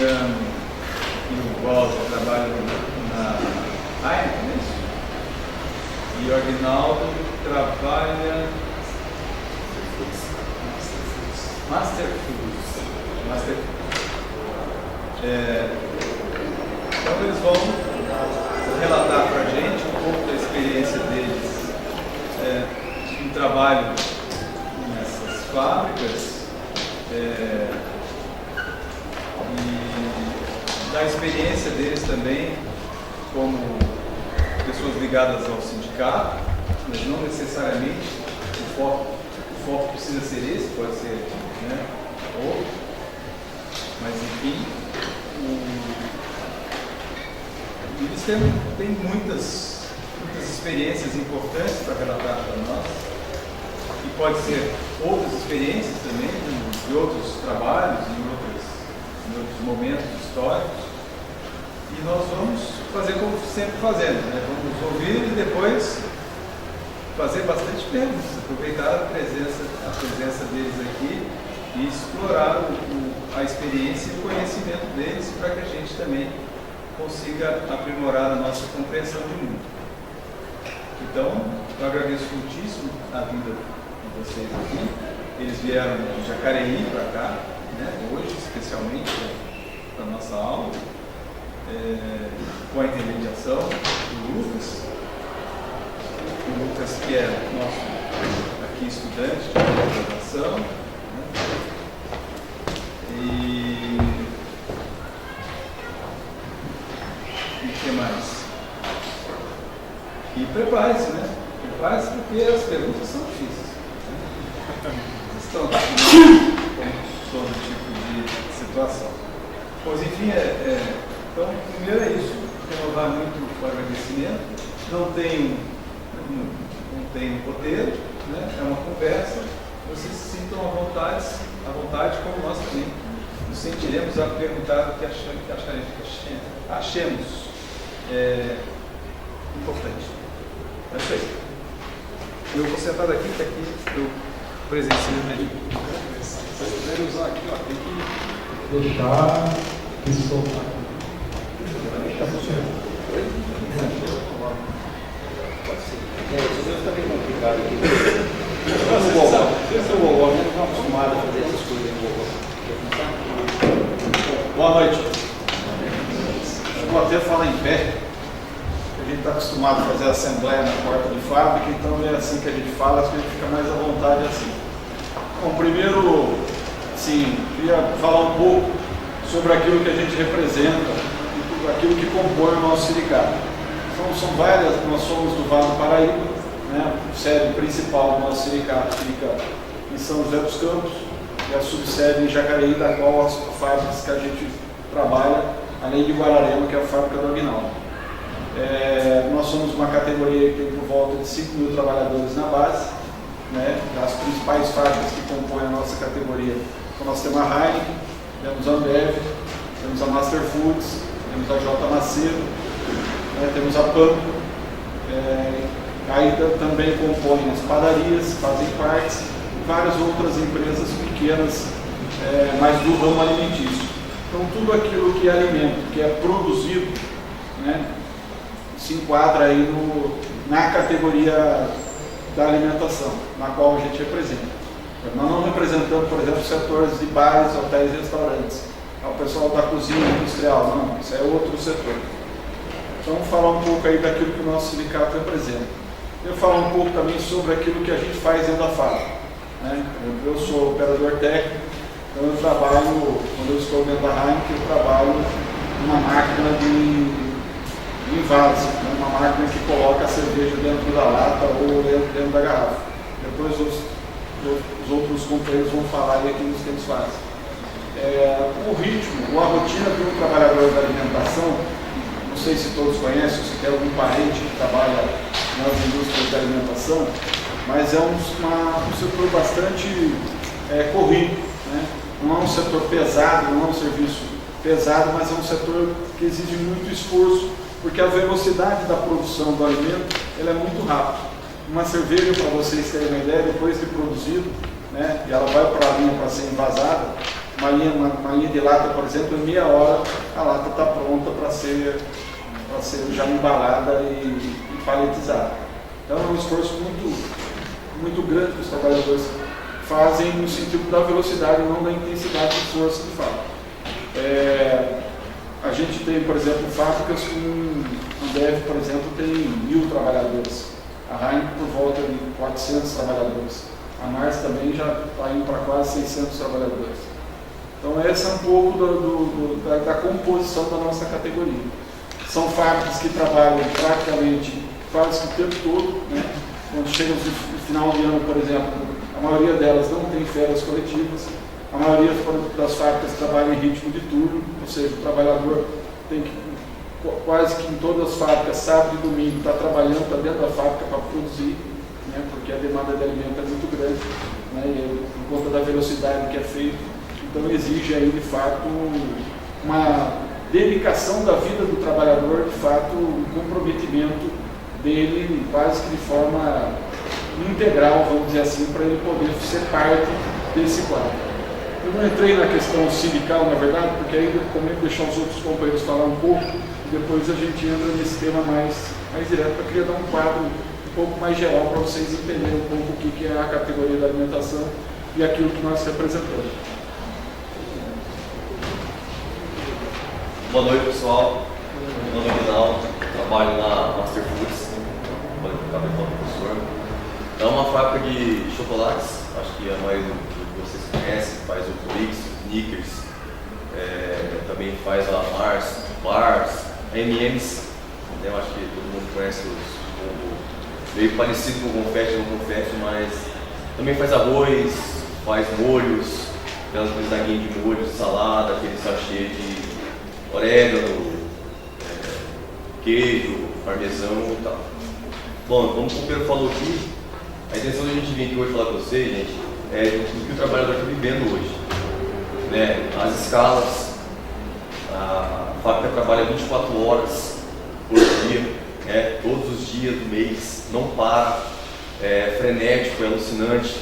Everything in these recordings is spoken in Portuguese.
e o Walter trabalham na Heineken, né? E o Aguinaldo trabalha Master Foods. Então eles vão relatar para a gente um pouco da experiência deles em trabalho nessas fábricas e da experiência deles também como pessoas ligadas ao sindicato, mas não necessariamente o foco precisa ser esse, pode ser outro, mas enfim, eles têm muitas experiências importantes para relatar para nós, e pode ser outras experiências também, de outros trabalhos, em outros momentos históricos, e nós vamos fazer como sempre fazemos, vamos ouvir e depois fazer bastante perguntas, aproveitar a presença deles aqui e explorar a experiência e o conhecimento deles para que a gente também consiga aprimorar a nossa compreensão de mundo. Então, eu agradeço muitíssimo a vinda de vocês aqui. Eles vieram de Jacareí para cá, hoje especialmente para a nossa aula, com a intermediação do Lucas. O Lucas, que é nosso aqui estudante de graduação, e o que mais? E prepare-se, Prepare-se porque as perguntas são difíceis. Vocês estão acostumados com todo tipo de situação. Pois enfim, então, primeiro é isso, renovar muito o agradecimento. Não tem roteiro, é uma conversa, vocês se sintam à vontade, como nós também nos sentiremos a perguntar o que achemos importante. É isso aí. Eu vou sentar daqui, que aqui eu presenciei melhor. Se vocês quiserem usar aqui, tem que deixar e soltar aqui. Está funcionando. Pode ser. Isso está bem complicado aqui. O vovó não está acostumado a fazer essas coisas em vovó. Boa noite. Eu vou até falar em pé. A gente está acostumado a fazer assembleia na porta de fábrica, então é assim que a gente fala, acho que a gente fica mais à vontade assim. Bom, primeiro, queria falar um pouco sobre aquilo que a gente representa, aquilo que compõe o nosso sindicato. Então, são várias, nós somos do Vale do Paraíba, a sede principal do nosso sindicato fica em São José dos Campos, e a subsede em Jacareí, da qual as fábricas que a gente trabalha, além de Guararema, que é a fábrica do Aguinaldo. Nós somos uma categoria que tem por volta de 5 mil trabalhadores na base, as principais fábricas que compõem a nossa categoria. Então, nós temos a Heineken, temos a Ambev, temos a Master Foods, temos a J. Macedo, temos a PAN, aí também compõem as padarias, fazem partes, e várias outras empresas pequenas, mas do ramo alimentício. Então, tudo aquilo que é alimento, que é produzido, se enquadra aí na categoria da alimentação, na qual a gente representa. Nós não representamos, por exemplo, setores de bares, hotéis e restaurantes. O pessoal da cozinha industrial, não, isso é outro setor. Então, vamos falar um pouco aí daquilo que o nosso sindicato representa. Eu vou falar um pouco também sobre aquilo que a gente faz dentro da fábrica. Eu sou operador técnico, então eu trabalho, quando eu estou dentro da Heineken, eu trabalho numa máquina de invase, uma máquina que coloca a cerveja dentro da lata ou dentro da garrafa. Depois os outros companheiros vão falar aí aquilo que eles fazem. O ritmo, a rotina de um trabalhador da alimentação, não sei se todos conhecem, se tem algum parente que trabalha nas indústrias da alimentação, mas é um setor bastante corrido, Não é um setor pesado, não é um serviço pesado, mas é um setor que exige muito esforço, porque a velocidade da produção do alimento ela é muito rápida. Uma cerveja, para vocês terem uma ideia, depois de produzido, e ela vai para a linha para ser envasada, uma linha de lata, por exemplo, em meia hora a lata está pronta para ser já embalada e paletizada. Então é um esforço muito grande que os trabalhadores fazem no sentido da velocidade e não da intensidade do esforço que fazem. A gente tem, por exemplo, fábricas com a Ambev, por exemplo, tem 1.000 trabalhadores, a Heineken por volta de 400 trabalhadores, a Mars também já está indo para quase 600 trabalhadores. Então essa é um pouco da composição da nossa categoria. São fábricas que trabalham praticamente quase que o tempo todo, né? Quando chega no final de ano, por exemplo, a maioria delas não tem férias coletivas, a maioria das fábricas trabalha em ritmo de turno, ou seja, o trabalhador tem que, quase que em todas as fábricas, sábado e domingo, está trabalhando, está dentro da fábrica para produzir, né? Porque a demanda de alimento é muito grande, né? E por conta da velocidade que é feito, então exige aí de fato uma dedicação da vida do trabalhador, de fato um comprometimento dele quase que de forma integral, vamos dizer assim, para ele poder ser parte desse quadro. Eu não entrei na questão sindical, na verdade, porque aí como deixar os outros companheiros falar um pouco, e depois a gente entra nesse tema mais direto, para queria dar um quadro um pouco mais geral para vocês entenderem um pouco o que é a categoria da alimentação e aquilo que nós representamos. Boa noite, pessoal. Meu nome é Guinaldo, trabalho na Master Foods, trabalho com o cabelo professor. É uma fábrica de chocolates, acho que a maioria de vocês conhecem, faz o Twix, Snickers, também faz a Mars, Bars, a M&M's, né? Acho que todo mundo conhece meio parecido com o confete, não confete, mas também faz arroz, faz molhos, aquelas brisaguinhas de molhos, salada, aquele sachê de orégano, queijo, parmesão e tal. Bom, como o Pedro falou aqui, a intenção da gente vir aqui hoje falar com vocês, gente, é do que o trabalhador está vivendo hoje. Né? As escalas, a fábrica trabalha 24 horas por dia, todos os dias do mês, não para, é frenético, é alucinante.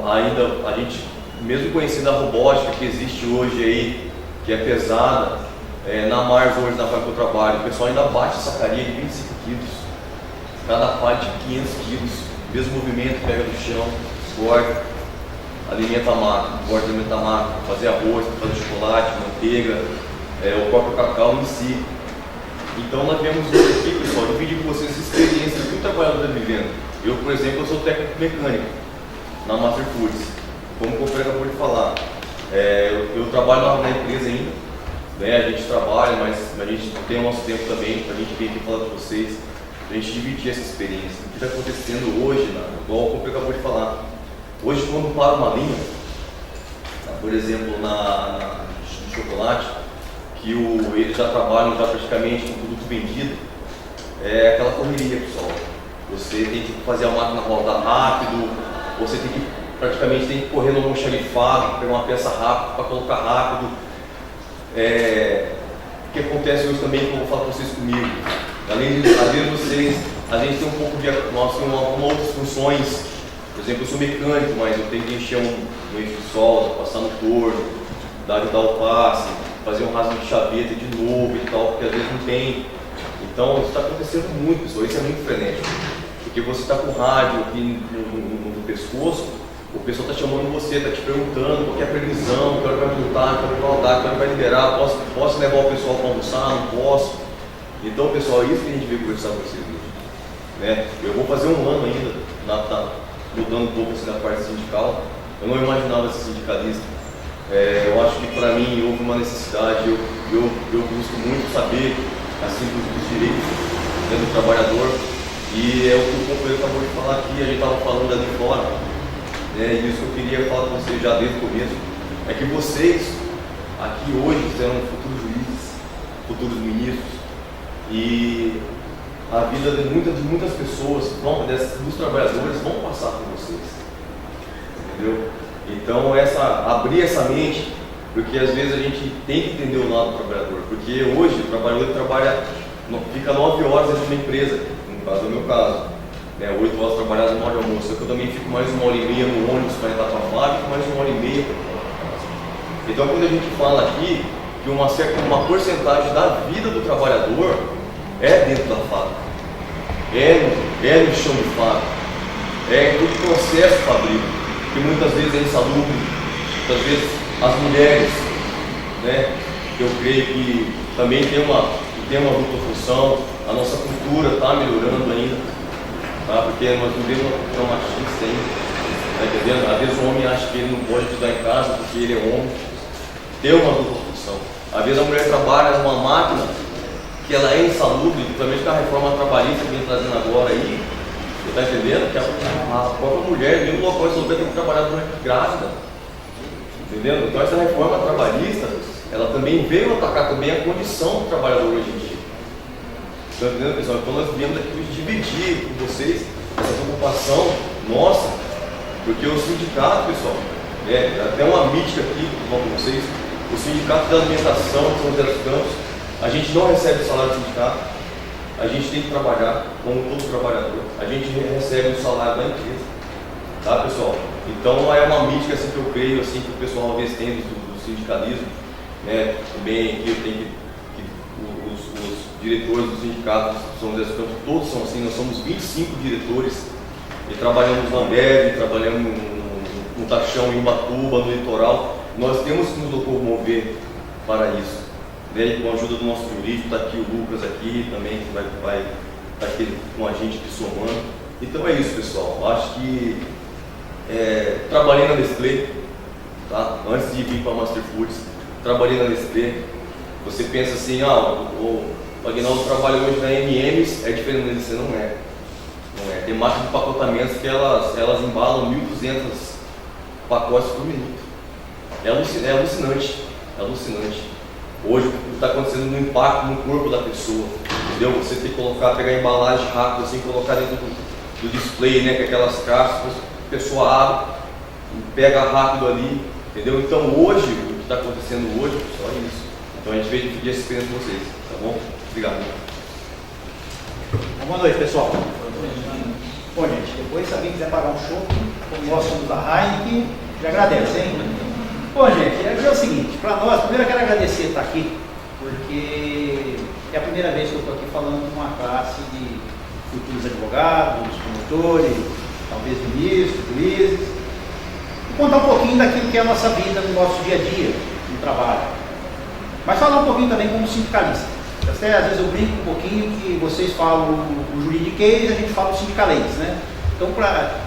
Ainda a gente, mesmo conhecendo a robótica que existe hoje aí, que é pesada, na Mars hoje, na fábrica que eu trabalho, o pessoal ainda bate sacaria de 25 quilos, cada pallet de 500 quilos, mesmo movimento, pega do chão, corta, alimenta a máquina, corta, alimenta a máquina, fazer arroz, fazer chocolate, manteiga, o próprio cacau em si. Então nós vemos hoje aqui, pessoal, dividir com vocês essa experiência que o trabalhador está vivendo. Eu, por exemplo, eu sou técnico mecânico na Master Foods, como o companheiro acabou de falar. Eu trabalho na empresa ainda, né? A gente trabalha, mas a gente tem o nosso tempo também para a gente vir aqui falar com vocês, para a gente dividir essa experiência. O que está acontecendo hoje, igual o companheiro acabou de falar. Hoje, quando para uma linha, por exemplo, no chocolate, que eles já trabalham já praticamente com produto vendido, é aquela correria, pessoal. Você tem que fazer a máquina rodar rápido, você praticamente tem que correr no almoxarifado, pegar uma peça rápida para colocar rápido. O que acontece hoje também, como eu vou falar para vocês comigo, além de, às vezes a gente tem um pouco de, nós temos algumas outras funções, por exemplo, eu sou mecânico, mas eu tenho que encher um eixo de solda, passar no torno, dar o passe, fazer um rasgo de chaveta de novo e tal, porque às vezes não tem. Então isso está acontecendo muito, pessoal, isso é muito frenético, porque você está com o rádio aqui no pescoço, o pessoal está chamando você, está te perguntando qual é a previsão, que hora vai voltar, que hora vai rodar, que hora vai liberar, posso levar o pessoal para almoçar, não posso. Então, pessoal, é isso que a gente veio conversar com vocês hoje. Né? Eu vou fazer um ano ainda, mudando um pouco assim, na parte sindical. Eu não imaginava ser sindicalista. Eu acho que para mim houve uma necessidade, eu busco muito saber assim, dos direitos, né, do trabalhador. E é o que o companheiro acabou de falar aqui, a gente estava falando ali fora. E isso que eu queria falar com vocês já desde o começo, é que vocês, aqui hoje, serão futuros juízes, futuros ministros, e a vida de muitas pessoas, dos trabalhadores, vão passar por vocês, entendeu? Então, abrir essa mente, porque às vezes a gente tem que entender o lado do trabalhador, porque hoje o trabalhador fica 9 horas dentro de uma empresa, no caso do meu caso. 8 horas trabalhadas na hora de almoço, só que eu também fico mais 1h30 no ônibus para entrar para a fábrica, mais 1h30 para ir para casa. Então, quando a gente fala aqui que uma porcentagem da vida do trabalhador é dentro da fábrica, é no chão de fábrica, é todo o processo fabril, que muitas vezes é insalubre, muitas vezes as mulheres, né, eu creio que também tem uma dupla função. A nossa cultura está melhorando ainda, tá? Porque nós vivemos uma cultura machista ainda, tá entendendo? Às vezes o homem acha que ele não pode ajudar em casa porque ele é homem. Tem uma dupla função. Às vezes a mulher trabalha numa máquina que ela é insalubre, principalmente com a reforma trabalhista que vem trazendo agora aí, você está entendendo? Que a própria mulher, mesmo no local insalubre, tem que trabalhar durante grávida, entendendo? Então essa reforma trabalhista, ela também veio atacar também a condição do trabalhador hoje em dia. Está entendendo, pessoal? Então nós viemos aqui dividir com vocês essa preocupação nossa, porque o sindicato, pessoal, até uma mítica aqui com vocês, o sindicato da alimentação de São José dos Campos, a gente não recebe salário do sindicato, a gente tem que trabalhar como todo trabalhador, a gente recebe o salário da empresa, tá, pessoal? Então é uma mítica assim, que eu creio assim, que o pessoal às vezes tem do sindicalismo, né? Também aqui eu tenho que os diretores do sindicato de São José dos Campos, todos são assim, nós somos 25 diretores e trabalhamos na Ambev, trabalhamos no Tachão, em Ubatuba, no litoral. Nós temos que nos locomover para isso, né? E com a ajuda do nosso jurídico, está aqui o Lucas aqui também, que vai estar aqui com a gente aqui somando. Então é isso, pessoal. Acho que trabalhei na Nestlé, tá? Antes de vir para a Master Foods, trabalhei na Nestlé. Você pensa assim, o Aguinaldo trabalha hoje na M&M's, é diferente da Nestlé, não é. Tem máquinas de empacotamentos que elas embalam 1.200 pacotes por minuto. É alucinante. Hoje o que está acontecendo no impacto no corpo da pessoa, entendeu? Você tem que pegar a embalagem rápido, assim, colocar dentro do display, né, com aquelas caixas, a pessoa abre, pega rápido ali, entendeu? Então hoje, o que está acontecendo hoje, pessoal, é isso. Então a gente veio dividir essa experiência com vocês, tá bom? Obrigado. Boa noite, pessoal. Bom, gente, depois se alguém quiser pagar um show, como nós somos da Heineken, já agradece, hein? Bom, gente, é o seguinte, para nós, primeiro eu quero agradecer estar aqui, porque é a primeira vez que eu estou aqui falando com uma classe de futuros advogados, promotores, talvez ministros, juízes, e contar um pouquinho daquilo que é a nossa vida no nosso dia a dia, no trabalho. Mas falar um pouquinho também como sindicalista. Até às vezes eu brinco um pouquinho que vocês falam o juridiquês, a gente fala o sindicalês, né? Então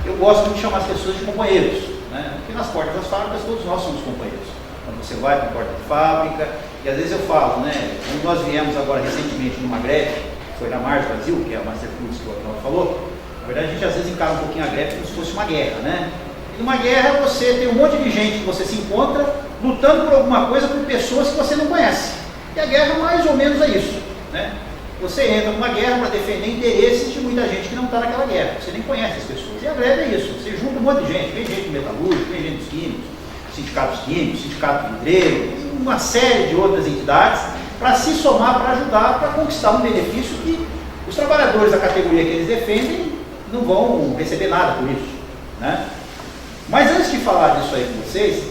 eu gosto muito de chamar as pessoas de companheiros, né? Porque nas portas das fábricas todos nós somos companheiros. Quando você vai para a porta de fábrica, e às vezes eu falo, né? Quando nós viemos agora recentemente numa greve, foi na Mars Brasil, que é a Master Foods que o Aguinaldo falou, na verdade a gente às vezes encara um pouquinho a greve como se fosse uma guerra, né? E numa guerra você tem um monte de gente que você se encontra lutando por alguma coisa por pessoas que você não conhece. E a guerra mais ou menos é isso, né? Você entra numa guerra para defender interesses de muita gente que não está naquela guerra, você nem conhece as pessoas. E a greve é isso, você junta um monte de gente, vem gente do metalúrgico, vem gente dos químicos, sindicatos químicos, sindicato vidreiro, uma série de outras entidades para se somar, para ajudar, para conquistar um benefício que os trabalhadores da categoria que eles defendem não vão receber nada por isso, né? Mas antes de falar disso aí com vocês,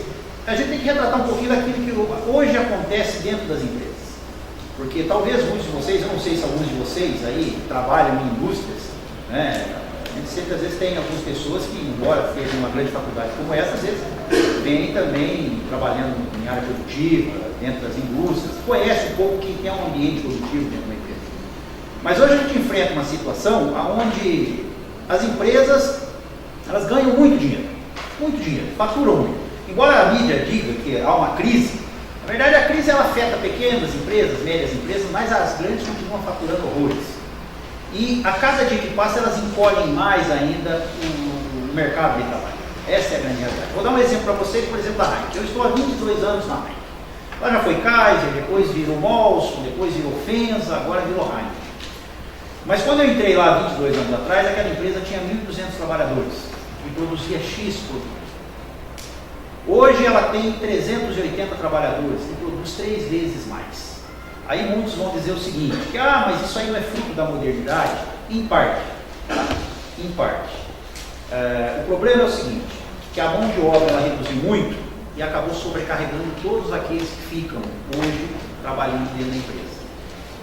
a gente tem que retratar um pouquinho daquilo que hoje acontece dentro das empresas. Porque talvez muitos de vocês, eu não sei se alguns de vocês aí trabalham em indústrias, né? A gente sempre às vezes tem algumas pessoas que, embora estejam uma grande faculdade como essa, às vezes vêm também trabalhando em área produtiva, dentro das indústrias, conhece um pouco que tem um ambiente produtivo dentro da empresa. Mas hoje a gente enfrenta uma situação onde as empresas, elas ganham muito dinheiro, faturam muito. Embora a mídia diga que há uma crise, na verdade a crise ela afeta pequenas empresas, médias empresas, mas as grandes continuam faturando horrores. E a cada dia que passa elas encolhem mais ainda o mercado de trabalho. Essa é a grande realidade. Vou dar um exemplo para vocês, por exemplo, da Heineken. Eu estou há 22 anos na Heineken. Lá já foi Kaiser, depois virou Molson, depois virou Fenza, agora virou Heineken. Mas quando eu entrei lá 22 anos atrás, aquela empresa tinha 1.200 trabalhadores e produzia X produtos. Hoje ela tem 380 trabalhadores e produz 3 vezes mais. Aí muitos vão dizer o seguinte, que mas isso aí não é fruto da modernidade? Em parte, tá? Em parte. O problema é o seguinte, que a mão de obra ela reduziu muito e acabou sobrecarregando todos aqueles que ficam hoje trabalhando dentro da empresa.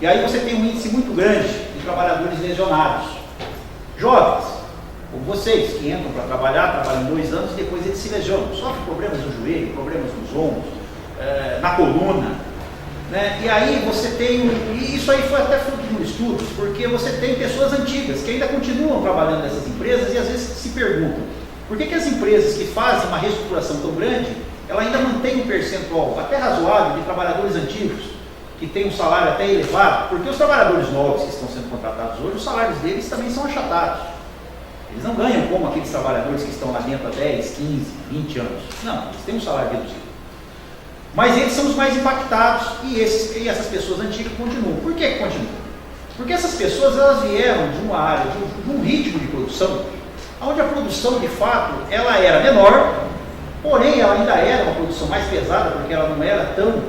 E aí você tem um índice muito grande de trabalhadores lesionados, jovens, como vocês, que entram para trabalhar, trabalham 2 anos e depois eles se lesionam, sofrem problemas no joelho, problemas nos ombros, na coluna, né? E aí você tem, e isso aí foi até fruto de um estudo, porque você tem pessoas antigas que ainda continuam trabalhando nessas empresas e às vezes se perguntam, por que as empresas que fazem uma reestruturação tão grande, ela ainda mantém um percentual até razoável de trabalhadores antigos, que tem um salário até elevado, porque os trabalhadores novos que estão sendo contratados hoje, os salários deles também são achatados. Eles não ganham como aqueles trabalhadores que estão lá dentro há 10, 15, 20 anos. Não, eles têm um salário reduzido. Mas eles são os mais impactados e essas pessoas antigas continuam. Por que continuam? Porque essas pessoas elas vieram de uma área, de um ritmo de produção, onde a produção de fato ela era menor, porém ela ainda era uma produção mais pesada, porque ela não era tão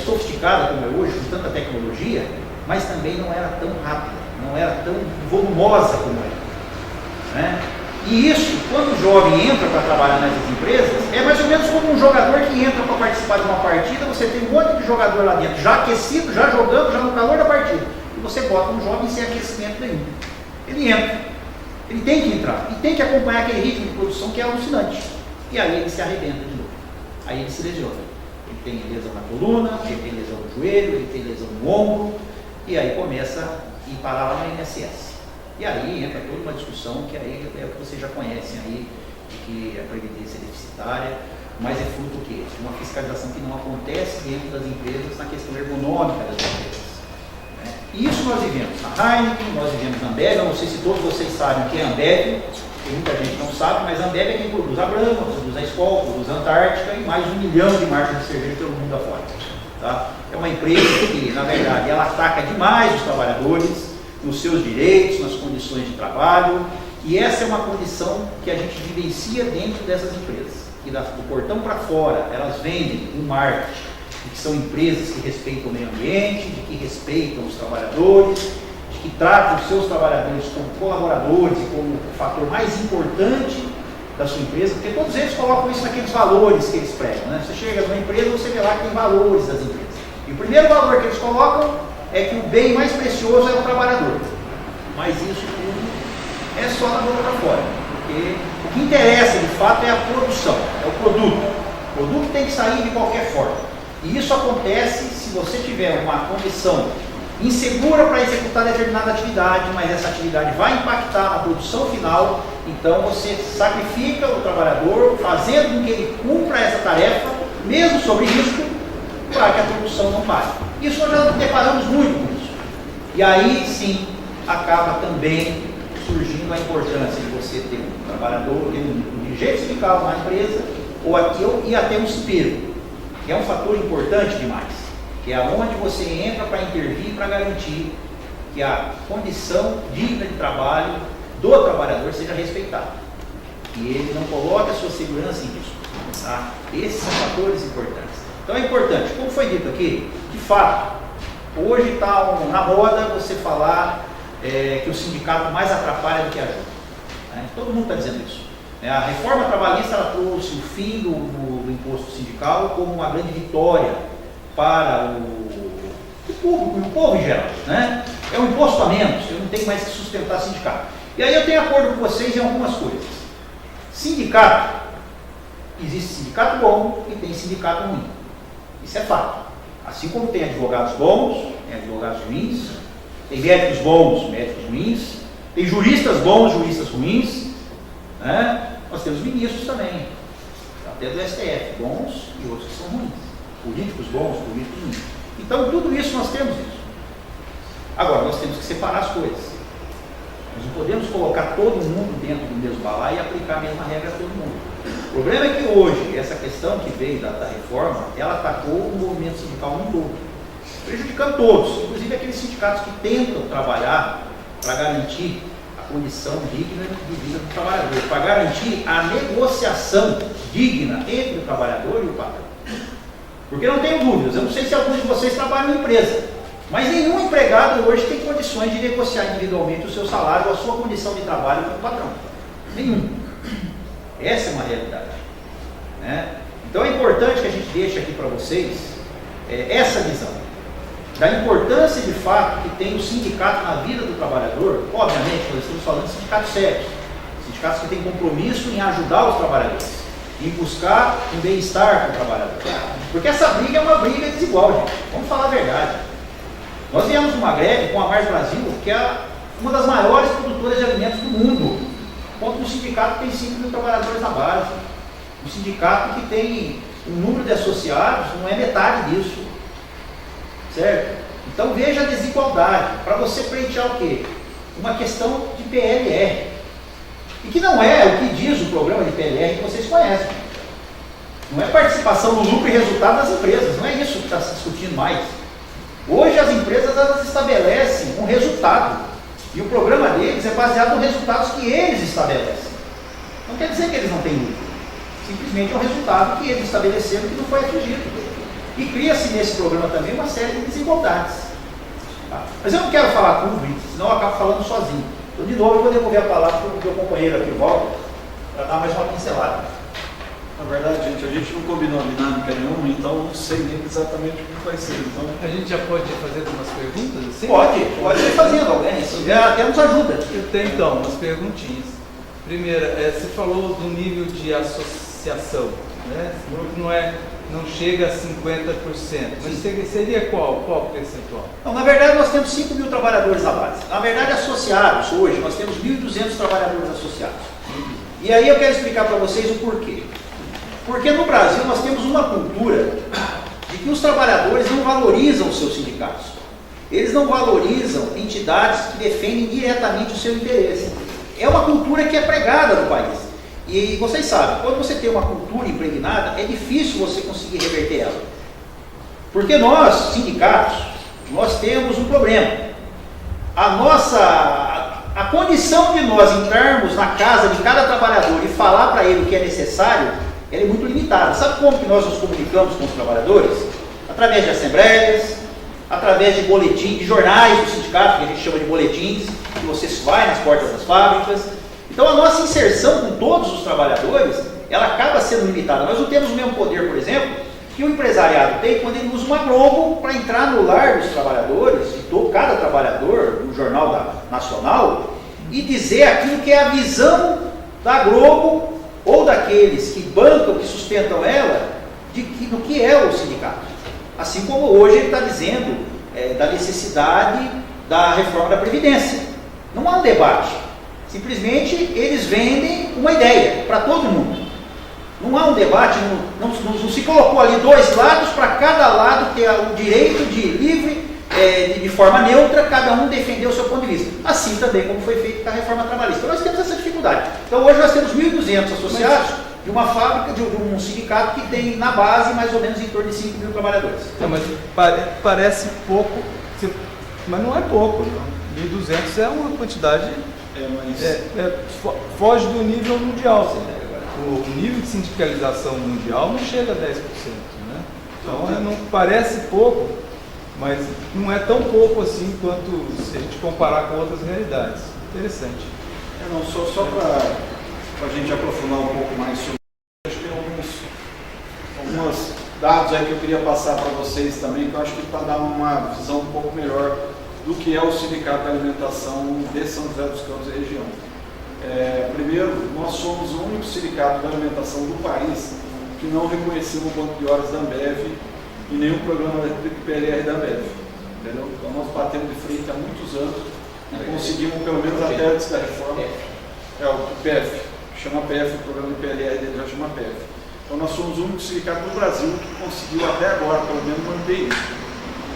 sofisticada como é hoje, com tanta tecnologia, mas também não era tão rápida, não era tão volumosa como é. Né? E isso, quando o jovem entra para trabalhar nessas empresas, é mais ou menos como um jogador que entra para participar de uma partida, você tem um monte de jogador lá dentro, já aquecido, já jogando, já no calor da partida, e você bota um jovem sem aquecimento nenhum. Ele entra, ele tem que entrar, e tem que acompanhar aquele ritmo de produção que é alucinante. E aí ele se arrebenta de novo, aí ele se lesiona. Ele tem lesão na coluna, ele tem lesão no joelho, ele tem lesão no ombro, e aí começa a ir parar lá no INSS. E aí entra toda uma discussão que aí é o que vocês já conhecem aí, de que a previdência é deficitária, mas é fruto do quê? De uma fiscalização que não acontece dentro das empresas na questão ergonômica das empresas. Né? E isso nós vivemos na Heineken, nós vivemos na Ambev, eu não sei se todos vocês sabem o que é Ambev, porque muita gente não sabe, mas a Ambev é quem produz a Brahma, produz a Skol, produz a Antártica e mais 1 milhão de marcas de cerveja pelo mundo afora. Tá? É uma empresa que, na verdade, ela ataca demais os trabalhadores, nos seus direitos, nas condições de trabalho, e essa é uma condição que a gente vivencia dentro dessas empresas, que do portão para fora elas vendem um marketing de que são empresas que respeitam o meio ambiente, de que respeitam os trabalhadores, de que tratam os seus trabalhadores como colaboradores e como o fator mais importante da sua empresa, porque todos eles colocam isso naqueles valores que eles pregam. Né? Você chega numa empresa, você vê lá que tem valores das empresas, e o primeiro valor que eles colocam é que o bem mais precioso é o trabalhador. Mas isso tudo é só da boca para fora, porque o que interessa de fato é a produção, é o produto. O produto tem que sair de qualquer forma. E isso acontece se você tiver uma condição insegura para executar determinada atividade, mas essa atividade vai impactar na produção final, então você sacrifica o trabalhador, fazendo com que ele cumpra essa tarefa, mesmo sob risco, para que a produção não pare. Isso nós já nos deparamos muito com isso. E aí sim acaba também surgindo a importância de você ter um trabalhador, ter um dirigente sindical na empresa, e até um SPERO, que é um fator importante demais, que é onde você entra para intervir, para garantir que a condição digna de trabalho do trabalhador seja respeitada. E ele não coloque a sua segurança em risco. Tá? Esses são fatores importantes. Então é importante, como foi dito aqui, de fato, hoje está na moda você falar que o sindicato mais atrapalha do que ajuda. Né? Todo mundo está dizendo isso. A reforma trabalhista ela trouxe o fim do imposto sindical como uma grande vitória para o público e o povo em geral. Né? É um imposto a menos, eu não tenho mais que sustentar sindicato. E aí eu tenho acordo com vocês em algumas coisas. Sindicato, existe sindicato bom e tem sindicato ruim. Isso é fato. Assim como tem advogados bons, tem advogados ruins, tem médicos bons, médicos ruins, tem juristas bons, juristas ruins, né? Nós temos ministros também, até do STF, bons e outros que são ruins, políticos bons, políticos ruins. Então, tudo isso nós temos isso. Agora, nós temos que separar as coisas. Nós não podemos colocar todo mundo dentro do mesmo balaio e aplicar a mesma regra a todo mundo. O problema é que hoje, essa questão que veio da reforma, ela atacou o movimento sindical no todo, prejudicando todos, inclusive aqueles sindicatos que tentam trabalhar para garantir a condição digna de vida do trabalhador, para garantir a negociação digna entre o trabalhador e o patrão. Porque não tenho dúvidas, eu não sei se alguns de vocês trabalham em empresa, mas nenhum empregado hoje tem condições de negociar individualmente o seu salário ou a sua condição de trabalho com o patrão. Nenhum. Essa é uma realidade. Né? Então é importante que a gente deixe aqui para vocês essa visão da importância de fato que tem o sindicato na vida do trabalhador. Obviamente, nós estamos falando de sindicatos sérios, sindicatos que têm compromisso em ajudar os trabalhadores, em buscar um bem-estar para o trabalhador. Porque essa briga é uma briga desigual, gente. Vamos falar a verdade. Nós viemos numa greve com a Mars Brasil, que é uma das maiores produtoras de alimentos do mundo, contra um sindicato que tem 5 mil trabalhadores na base. Um sindicato que tem um número de associados, não é metade disso. Certo? Então veja a desigualdade, para você pleitear o quê? Uma questão de PLR. E que não é o que diz o programa de PLR que vocês conhecem. Não é participação no lucro e resultado das empresas, não é isso que está se discutindo mais. Hoje as empresas elas estabelecem um resultado, e o programa deles é baseado nos resultados que eles estabelecem. Não quer dizer que eles não têm lucro, simplesmente é um resultado que eles estabeleceram que não foi atingido. E cria-se nesse programa também uma série de desigualdades. Tá? Mas eu não quero falar tudo isso, senão eu acabo falando sozinho. Então, de novo, eu vou devolver a palavra para o meu companheiro aqui, Walter, para dar mais uma pincelada. Na verdade, gente, a gente não combinou dinâmica nenhuma, então não sei nem exatamente como vai ser. Então... A gente já pode fazer algumas perguntas? Assim? Pode ir fazendo alguém, isso já até nos ajuda. Eu tenho então umas perguntinhas. Primeira, você falou do nível de associação, né? Não chega a 50%, mas seria qual percentual? Não, na verdade, nós temos 5 mil trabalhadores na base. Na verdade, associados, hoje, nós temos 1.200 trabalhadores associados. E aí eu quero explicar para vocês o porquê. Porque no Brasil nós temos uma cultura de que os trabalhadores não valorizam os seus sindicatos. Eles não valorizam entidades que defendem diretamente o seu interesse. É uma cultura que é pregada no país. E vocês sabem, quando você tem uma cultura impregnada, é difícil você conseguir reverter ela. Porque nós, sindicatos, nós temos um problema. A condição de nós entrarmos na casa de cada trabalhador e falar para ele o que é necessário, ela é muito limitada. Sabe como que nós nos comunicamos com os trabalhadores? Através de assembleias, através de boletins, de jornais do sindicato, que a gente chama de boletins, que você vai nas portas das fábricas. Então a nossa inserção com todos os trabalhadores, ela acaba sendo limitada. Nós não temos o mesmo poder, por exemplo, que o empresariado tem quando ele usa uma Globo para entrar no lar dos trabalhadores, de cada trabalhador, no Jornal Nacional, e dizer aquilo que é a visão da Globo ou daqueles que bancam, que sustentam ela, do que é o sindicato. Assim como hoje ele está dizendo da necessidade da reforma da Previdência. Não há um debate. Simplesmente eles vendem uma ideia para todo mundo. Não há um debate, não se colocou ali 2 lados para cada lado ter o direito de livre, de forma neutra, cada um defender o seu ponto de vista. Assim também como foi feito com a reforma trabalhista. Então nós temos essa dificuldade. Então hoje nós temos 1.200 associados de uma fábrica, de um sindicato que tem na base mais ou menos em torno de 5 mil trabalhadores. Não, mas parece pouco, mas não é pouco. 1.200 é uma quantidade... foge do nível mundial. O nível de sindicalização mundial não chega a 10%. Né? Então não parece pouco, mas não é tão pouco assim quanto se a gente comparar com outras realidades. Interessante. Não, só para a gente aprofundar um pouco mais sobre isso, acho que tem alguns dados aí que eu queria passar para vocês também, que eu acho que para dar uma visão um pouco melhor do que é o Sindicato de Alimentação de São José dos Campos e região. Primeiro, nós somos o único sindicato de alimentação do país que não reconheceu o banco de horas da Ambev e nenhum programa de PLR da Ambev. Entendeu? Então nós batemos de frente há muitos anos e conseguimos, pelo menos até antes da reforma, o PF, chama PF, o programa de PLR dele já chama PF. Então nós somos o único sindicato do Brasil que conseguiu até agora, pelo menos, manter isso.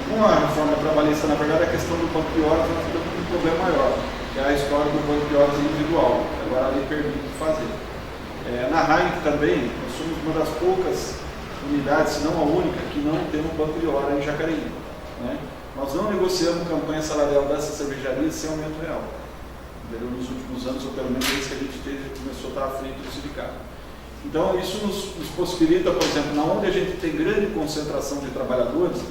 Com a reforma trabalhista, na verdade, a questão do banco de horas nós temos um problema maior, que é a história do banco de horas individual, que agora a lei permite fazer. Na Heineken também, nós somos uma das poucas unidades, se não a única, que não tem um banco de horas em Jacareí. Né? Nós não negociamos campanha salarial dessa cervejaria sem aumento real. Entendeu? Nos últimos anos, ou pelo menos desde que a gente começou a estar à frente do sindicato. Então, isso nos possibilita, por exemplo, na onde a gente tem grande concentração de trabalhadores,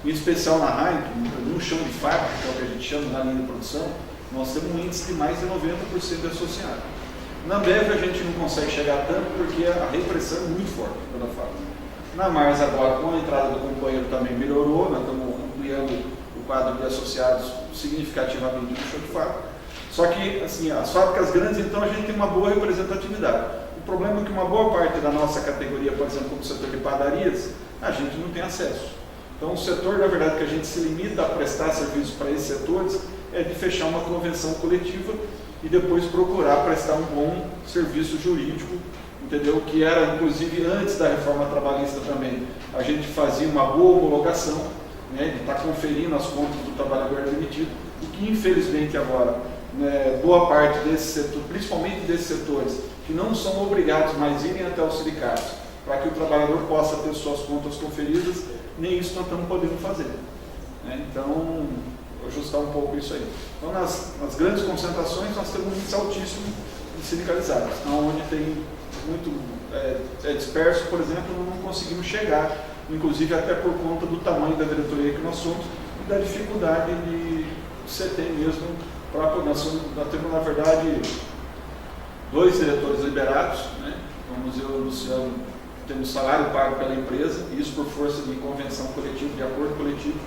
em especial na Heineken, no chão de fábrica, que é o que a gente chama na linha de produção, nós temos um índice de mais de 90% de associados. Na Ambev a gente não consegue chegar tanto porque a repressão é muito forte pela fábrica. Na Mars agora, com a entrada do companheiro também melhorou, nós estamos ampliando o quadro de associados significativamente no show de fábrica. Só que assim, as fábricas grandes, então, a gente tem uma boa representatividade. O problema é que uma boa parte da nossa categoria, por exemplo, como o setor de padarias, a gente não tem acesso. Então, o setor, na verdade, que a gente se limita a prestar serviço para esses setores é de fechar uma convenção coletiva e depois procurar prestar um bom serviço jurídico, entendeu? Que era, inclusive, antes da reforma trabalhista também, a gente fazia uma boa homologação, né, de estar conferindo as contas do trabalhador demitido, e que, infelizmente, agora, né, boa parte desse setor, principalmente desses setores, que não são obrigados mais a irem até os sindicatos, para que o trabalhador possa ter suas contas conferidas, nem isso nós estamos podendo fazer. Né? Então, ajustar um pouco isso aí. Então, nas grandes concentrações, nós temos um índice altíssimo de sindicalizados. Então, onde tem muito disperso, por exemplo, não conseguimos chegar, inclusive até por conta do tamanho da diretoria que nós somos e da dificuldade de CT mesmo. Nós temos, na verdade, 2 diretores liberados, né? Vamos eu e o Luciano temos salário pago pela empresa, isso por força de convenção coletiva, de acordo coletivo.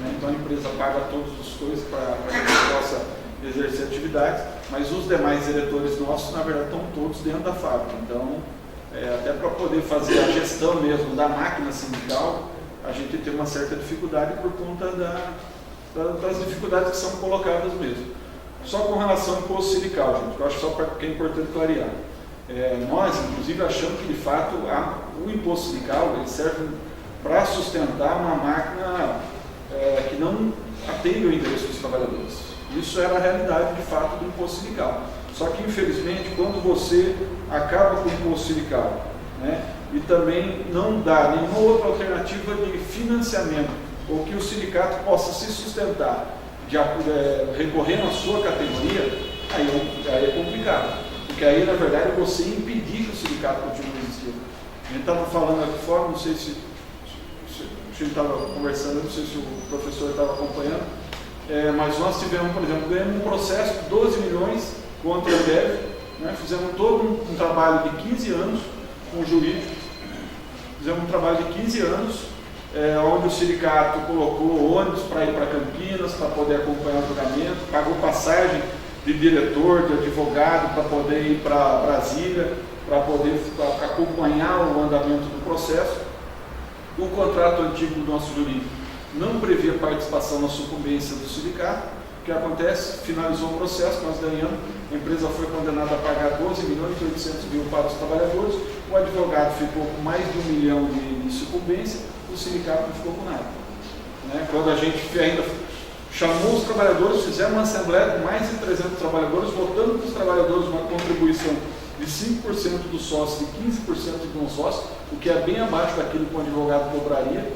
Né? Então a empresa paga todos os coisas para que a gente possa exercer atividades, mas os demais diretores nossos, na verdade, estão todos dentro da fábrica. Então, até para poder fazer a gestão mesmo da máquina sindical, a gente tem uma certa dificuldade por conta das dificuldades que são colocadas mesmo. Só com relação ao imposto sindical, gente, que eu acho só que é importante clarear. Nós, inclusive, achamos que, de fato, o imposto sindical ele serve para sustentar uma máquina que não atende ao interesse dos trabalhadores. Isso era a realidade, de fato, do imposto sindical. Só que, infelizmente, quando você acaba com o imposto sindical, né, e também não dá nenhuma outra alternativa de financiamento, ou que o sindicato possa se sustentar, recorrendo à sua categoria, aí é complicado. Porque aí, na verdade, é você impedir que o sindicato continue existindo. A gente estava falando aqui fora, não sei se a gente estava conversando, não sei se o professor estava acompanhando, mas nós tivemos, por exemplo, ganhamos um processo de 12 milhões contra a Ambev, né? Fizemos todo um trabalho de 15 anos com o jurídico, fizemos um trabalho de 15 anos, onde o sindicato colocou ônibus para ir para Campinas, para poder acompanhar o julgamento, pagou passagem de diretor, de advogado, para poder ir para Brasília, para poder acompanhar o andamento do processo. O contrato antigo do nosso jurídico não previa participação na sucumbência do sindicato. O que acontece? Finalizou o processo, nós ganhamos, a empresa foi condenada a pagar 12 milhões e 800 mil para os trabalhadores, o advogado ficou com mais de 1 milhão de sucumbência, o sindicato não ficou com nada. Né? Quando a gente ainda chamou os trabalhadores, fizemos uma assembleia com mais de 300 trabalhadores, votando para os trabalhadores uma contribuição de 5% do sócio e 15% de não sócio, o que é bem abaixo daquilo que um advogado cobraria.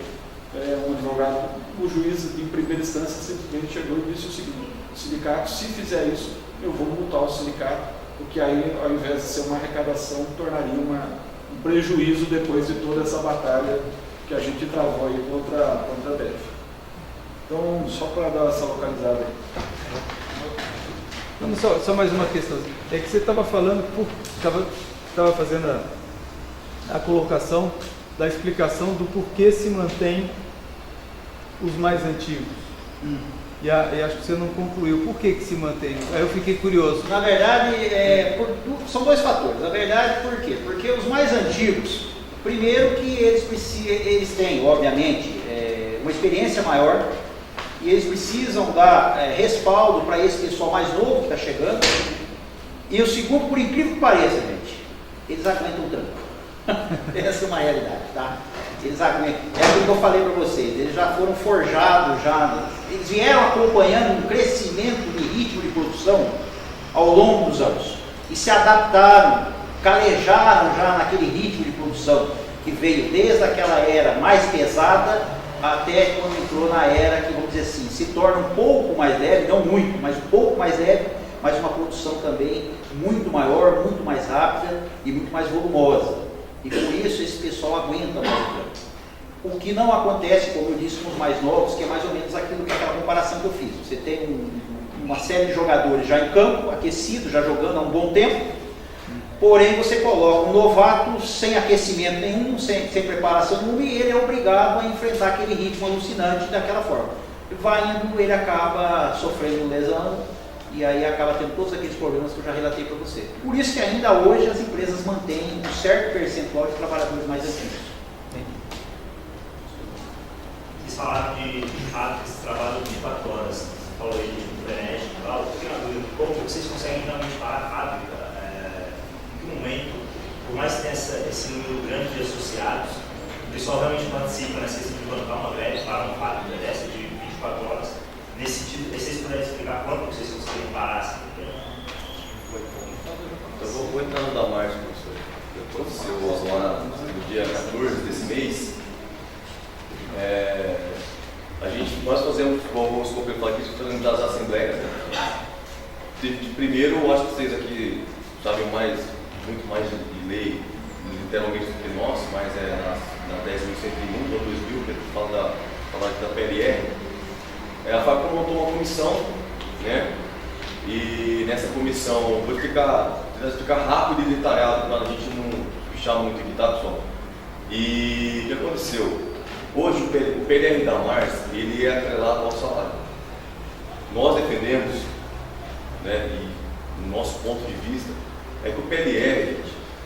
O juiz, em primeira instância, simplesmente chegou e disse o seguinte: o sindicato, se fizer isso, eu vou multar o sindicato, porque aí, ao invés de ser uma arrecadação, tornaria um prejuízo depois de toda essa batalha que a gente travou aí contra a BEF. Então, só para dar essa localizada aí. Só mais uma questão. É que você estava falando, estava fazendo a colocação da explicação do porquê se mantém os mais antigos. E acho que você não concluiu. Por que se mantém? Aí eu fiquei curioso. Na verdade, são 2 fatores. Na verdade, por quê? Porque os mais antigos, primeiro que eles têm, obviamente, uma experiência maior, e eles precisam dar respaldo para esse pessoal mais novo que está chegando. E o segundo, por incrível que pareça, gente, eles aguentam o tranco. Essa é uma realidade, tá? Eles aguentam. É aquilo que eu falei para vocês, eles já foram forjados, eles vieram acompanhando um crescimento de ritmo de produção ao longo dos anos. E se adaptaram, calejaram já naquele ritmo de produção que veio desde aquela era mais pesada até quando entrou na era que, vamos dizer assim, se torna um pouco mais leve, não muito, mas um pouco mais leve, mas uma produção também muito maior, muito mais rápida e muito mais volumosa. E com isso esse pessoal aguenta mais tempo. O que não acontece, como eu disse, com os mais novos, que é mais ou menos aquilo que aquela comparação que eu fiz. Você tem uma série de jogadores já em campo, aquecidos, já jogando há um bom tempo, porém você coloca um novato sem aquecimento nenhum, sem preparação nenhuma, e ele é obrigado a enfrentar aquele ritmo alucinante daquela forma. Vai indo, ele acaba sofrendo lesão, e aí acaba tendo todos aqueles problemas que eu já relatei para você. Por isso que ainda hoje as empresas mantêm um certo percentual de trabalhadores mais antigos. Vocês falaram de fábricas que trabalham 24 horas, você falou aí de internet e tal, eu tenho uma dúvida, como vocês conseguem realmente parar a fábrica? Em que momento, por mais que tenha esse número grande de associados, o pessoal realmente participa nessa questão de levantar uma greve para uma fábrica dessa de 24 horas? Nesse sentido, se vocês puderem explicar quanto vocês conseguem parar assim? Eu vou entrar no da Mars, professor. Aconteceu lá no dia 14 desse mês. Nós fazemos, vamos completar aqui, fazemos das assembleias. Primeiro, eu acho que vocês aqui sabem muito mais de lei, literalmente do que nós, mas na 10.101 ou 2000, que fala aqui da PLR. A fábrica montou uma comissão, né? E nessa comissão, vou explicar rápido e detalhado para a gente não puxar muito aqui, tá, pessoal? E o que aconteceu? Hoje o PLR da Mars, ele é atrelado ao salário. Nós defendemos, né, e no nosso ponto de vista, é que o PLR,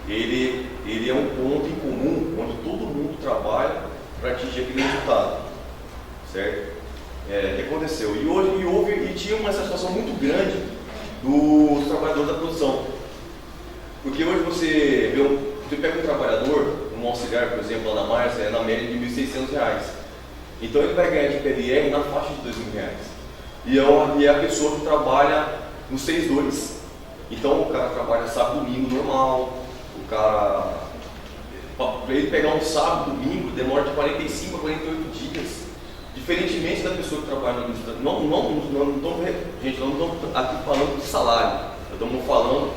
ele é um ponto em comum, onde todo mundo trabalha para atingir aquele resultado, certo? O que aconteceu? E tinha uma satisfação muito grande dos trabalhadores da produção. Porque hoje você pega um trabalhador, um auxiliar, por exemplo, lá na Mars, na média de R$1.600. Então ele vai ganhar de PLR na faixa de R$2.000. E é a pessoa que trabalha no 6-2. Então o cara trabalha sábado e domingo normal, para ele pegar um sábado e domingo demora de 45 a 48 dias. Diferentemente da pessoa que trabalha na administração, gente, não estamos aqui falando de salário, estamos falando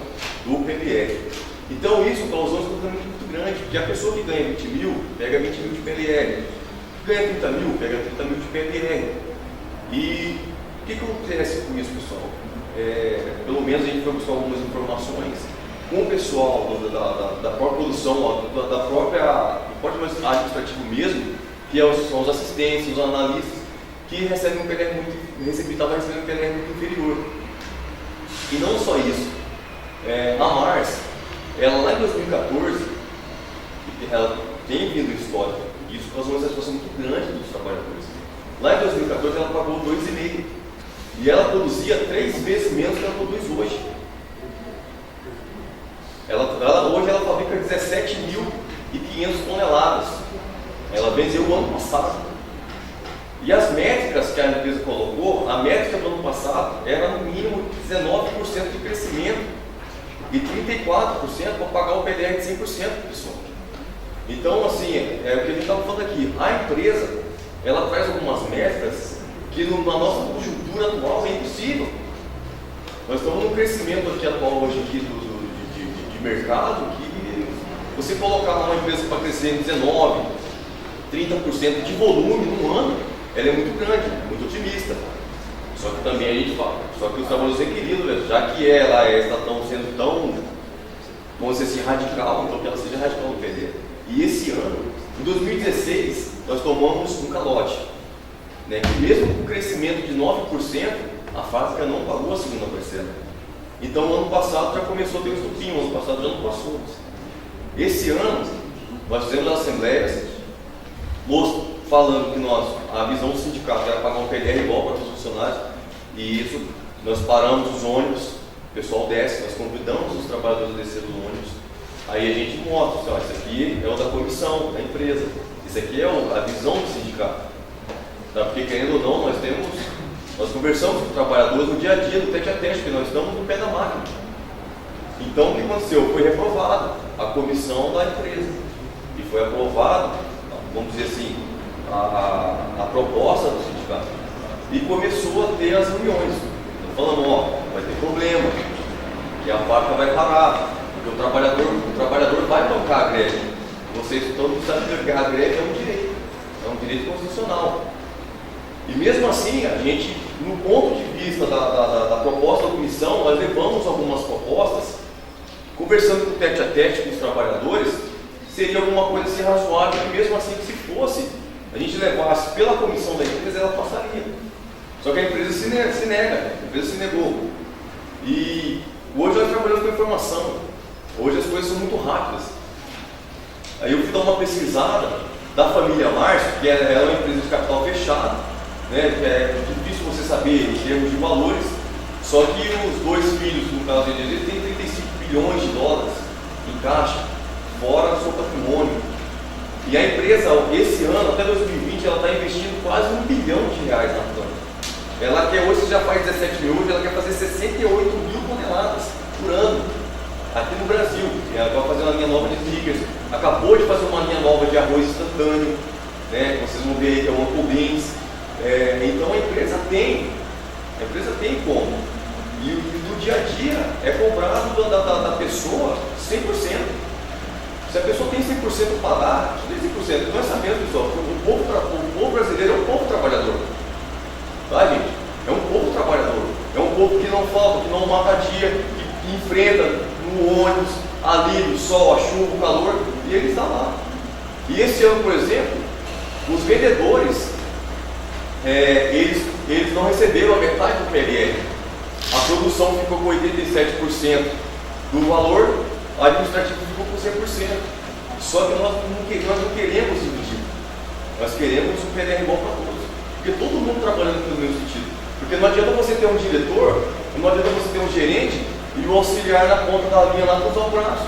do PLR. Então isso causou um esgotamento muito grande, porque a pessoa que ganha 20 mil, pega 20 mil de PLR, ganha 30 mil, pega 30 mil de PLR. E o que acontece com isso, pessoal? Pelo menos a gente foi buscar algumas informações com o pessoal da própria produção, da própria administrativo mesmo, que são os assistentes, os analistas, que recebem um PLR estavam recebendo um PLR muito inferior. E não só isso, a Mars, ela lá em 2014, ela tem vindo histórico, e isso causou uma satisfação muito grande dos trabalhadores. Lá em 2014 ela pagou 2,5, e ela produzia 3 vezes menos que ela produz hoje. Hoje ela fabrica 17.500 toneladas. Ela venceu o ano passado. E as métricas que a empresa colocou, a métrica do ano passado era no mínimo 19% de crescimento e 34% para pagar o PLR de 100%, pessoal. Então, assim, é o que a gente estava falando aqui. A empresa, ela traz algumas métricas que na nossa conjuntura atual é impossível. Nós estamos num crescimento aqui atual hoje aqui de mercado que você colocar uma empresa para crescer em 30% de volume num ano, ela é muito grande, muito otimista. Só que também a gente fala, só que os trabalhadores requeridos, já que ela está sendo tão, vamos dizer assim, radical, então que ela seja radical no PLR. E esse ano, em 2016, nós tomamos um calote, né, que mesmo com o crescimento de 9%, a fábrica não pagou a segunda parcela. Então, ano passado já começou a ter um estupinho, ano passado já não passou. Esse ano, nós fizemos as assembleias, falando que a visão do sindicato era pagar um PLR igual para todos os funcionários, e isso, nós paramos os ônibus, o pessoal desce, nós convidamos os trabalhadores a descer dos ônibus, aí a gente mostra, isso aqui é o da comissão, da empresa, isso aqui é a visão do sindicato, tá? Porque querendo ou não, nós conversamos com os trabalhadores no dia a dia, no tete a tete, porque nós estamos no pé da máquina. Então o que aconteceu? Foi reprovado a comissão da empresa, e foi aprovado, vamos dizer assim, a proposta do sindicato, e começou a ter as reuniões, falando, vai ter problema, que a fábrica vai parar, porque o trabalhador vai bancar a greve. Vocês todos sabem que a greve é um direito constitucional. E mesmo assim, a gente, no ponto de vista da proposta da comissão, nós levamos algumas propostas conversando com o tete a tete com os trabalhadores, seria alguma coisa assim razoável, e mesmo assim, se fosse, a gente levasse pela comissão da empresa, ela passaria. Só que a empresa se nega, a empresa se negou. E hoje nós trabalhamos com informação, hoje as coisas são muito rápidas. Aí eu fui dar uma pesquisada da família Márcio, que ela é uma empresa de capital fechado, né, que é difícil você saber em termos de valores, só que os dois filhos, no caso deles, eles têm 35 bilhões de dólares em caixa, fora do seu patrimônio. E a empresa, esse ano, até 2020, ela está investindo quase R$1 bilhão na planta. Ela quer, hoje já faz 17 mil, hoje ela quer fazer 68 mil toneladas por ano, aqui no Brasil. Ela vai fazer uma linha nova de sneakers, acabou de fazer uma linha nova de arroz instantâneo, né? Vocês vão ver aí que é o Uncle Beans. Então a empresa tem como. E do dia a dia é cobrado da pessoa 100%. Se a pessoa tem 100% para dar, tem 100%. Nós sabemos, pessoal, que o povo brasileiro é um povo trabalhador. Tá, gente? É um povo trabalhador. É um povo que não falta, que não mata dia, que enfrenta no ônibus, ali, no sol, a chuva, o calor, e ele está lá. E esse ano, por exemplo, os vendedores, eles não receberam a metade do PLR. A produção ficou com 87% do valor, a administrativa ficou com 100%. Só que nós não queremos dividir. Nós queremos um PLR igual para todos. Porque todo mundo trabalhando no mesmo sentido. Porque não adianta você ter um diretor, não adianta você ter um gerente e o auxiliar na ponta da linha lá cruzar o braço.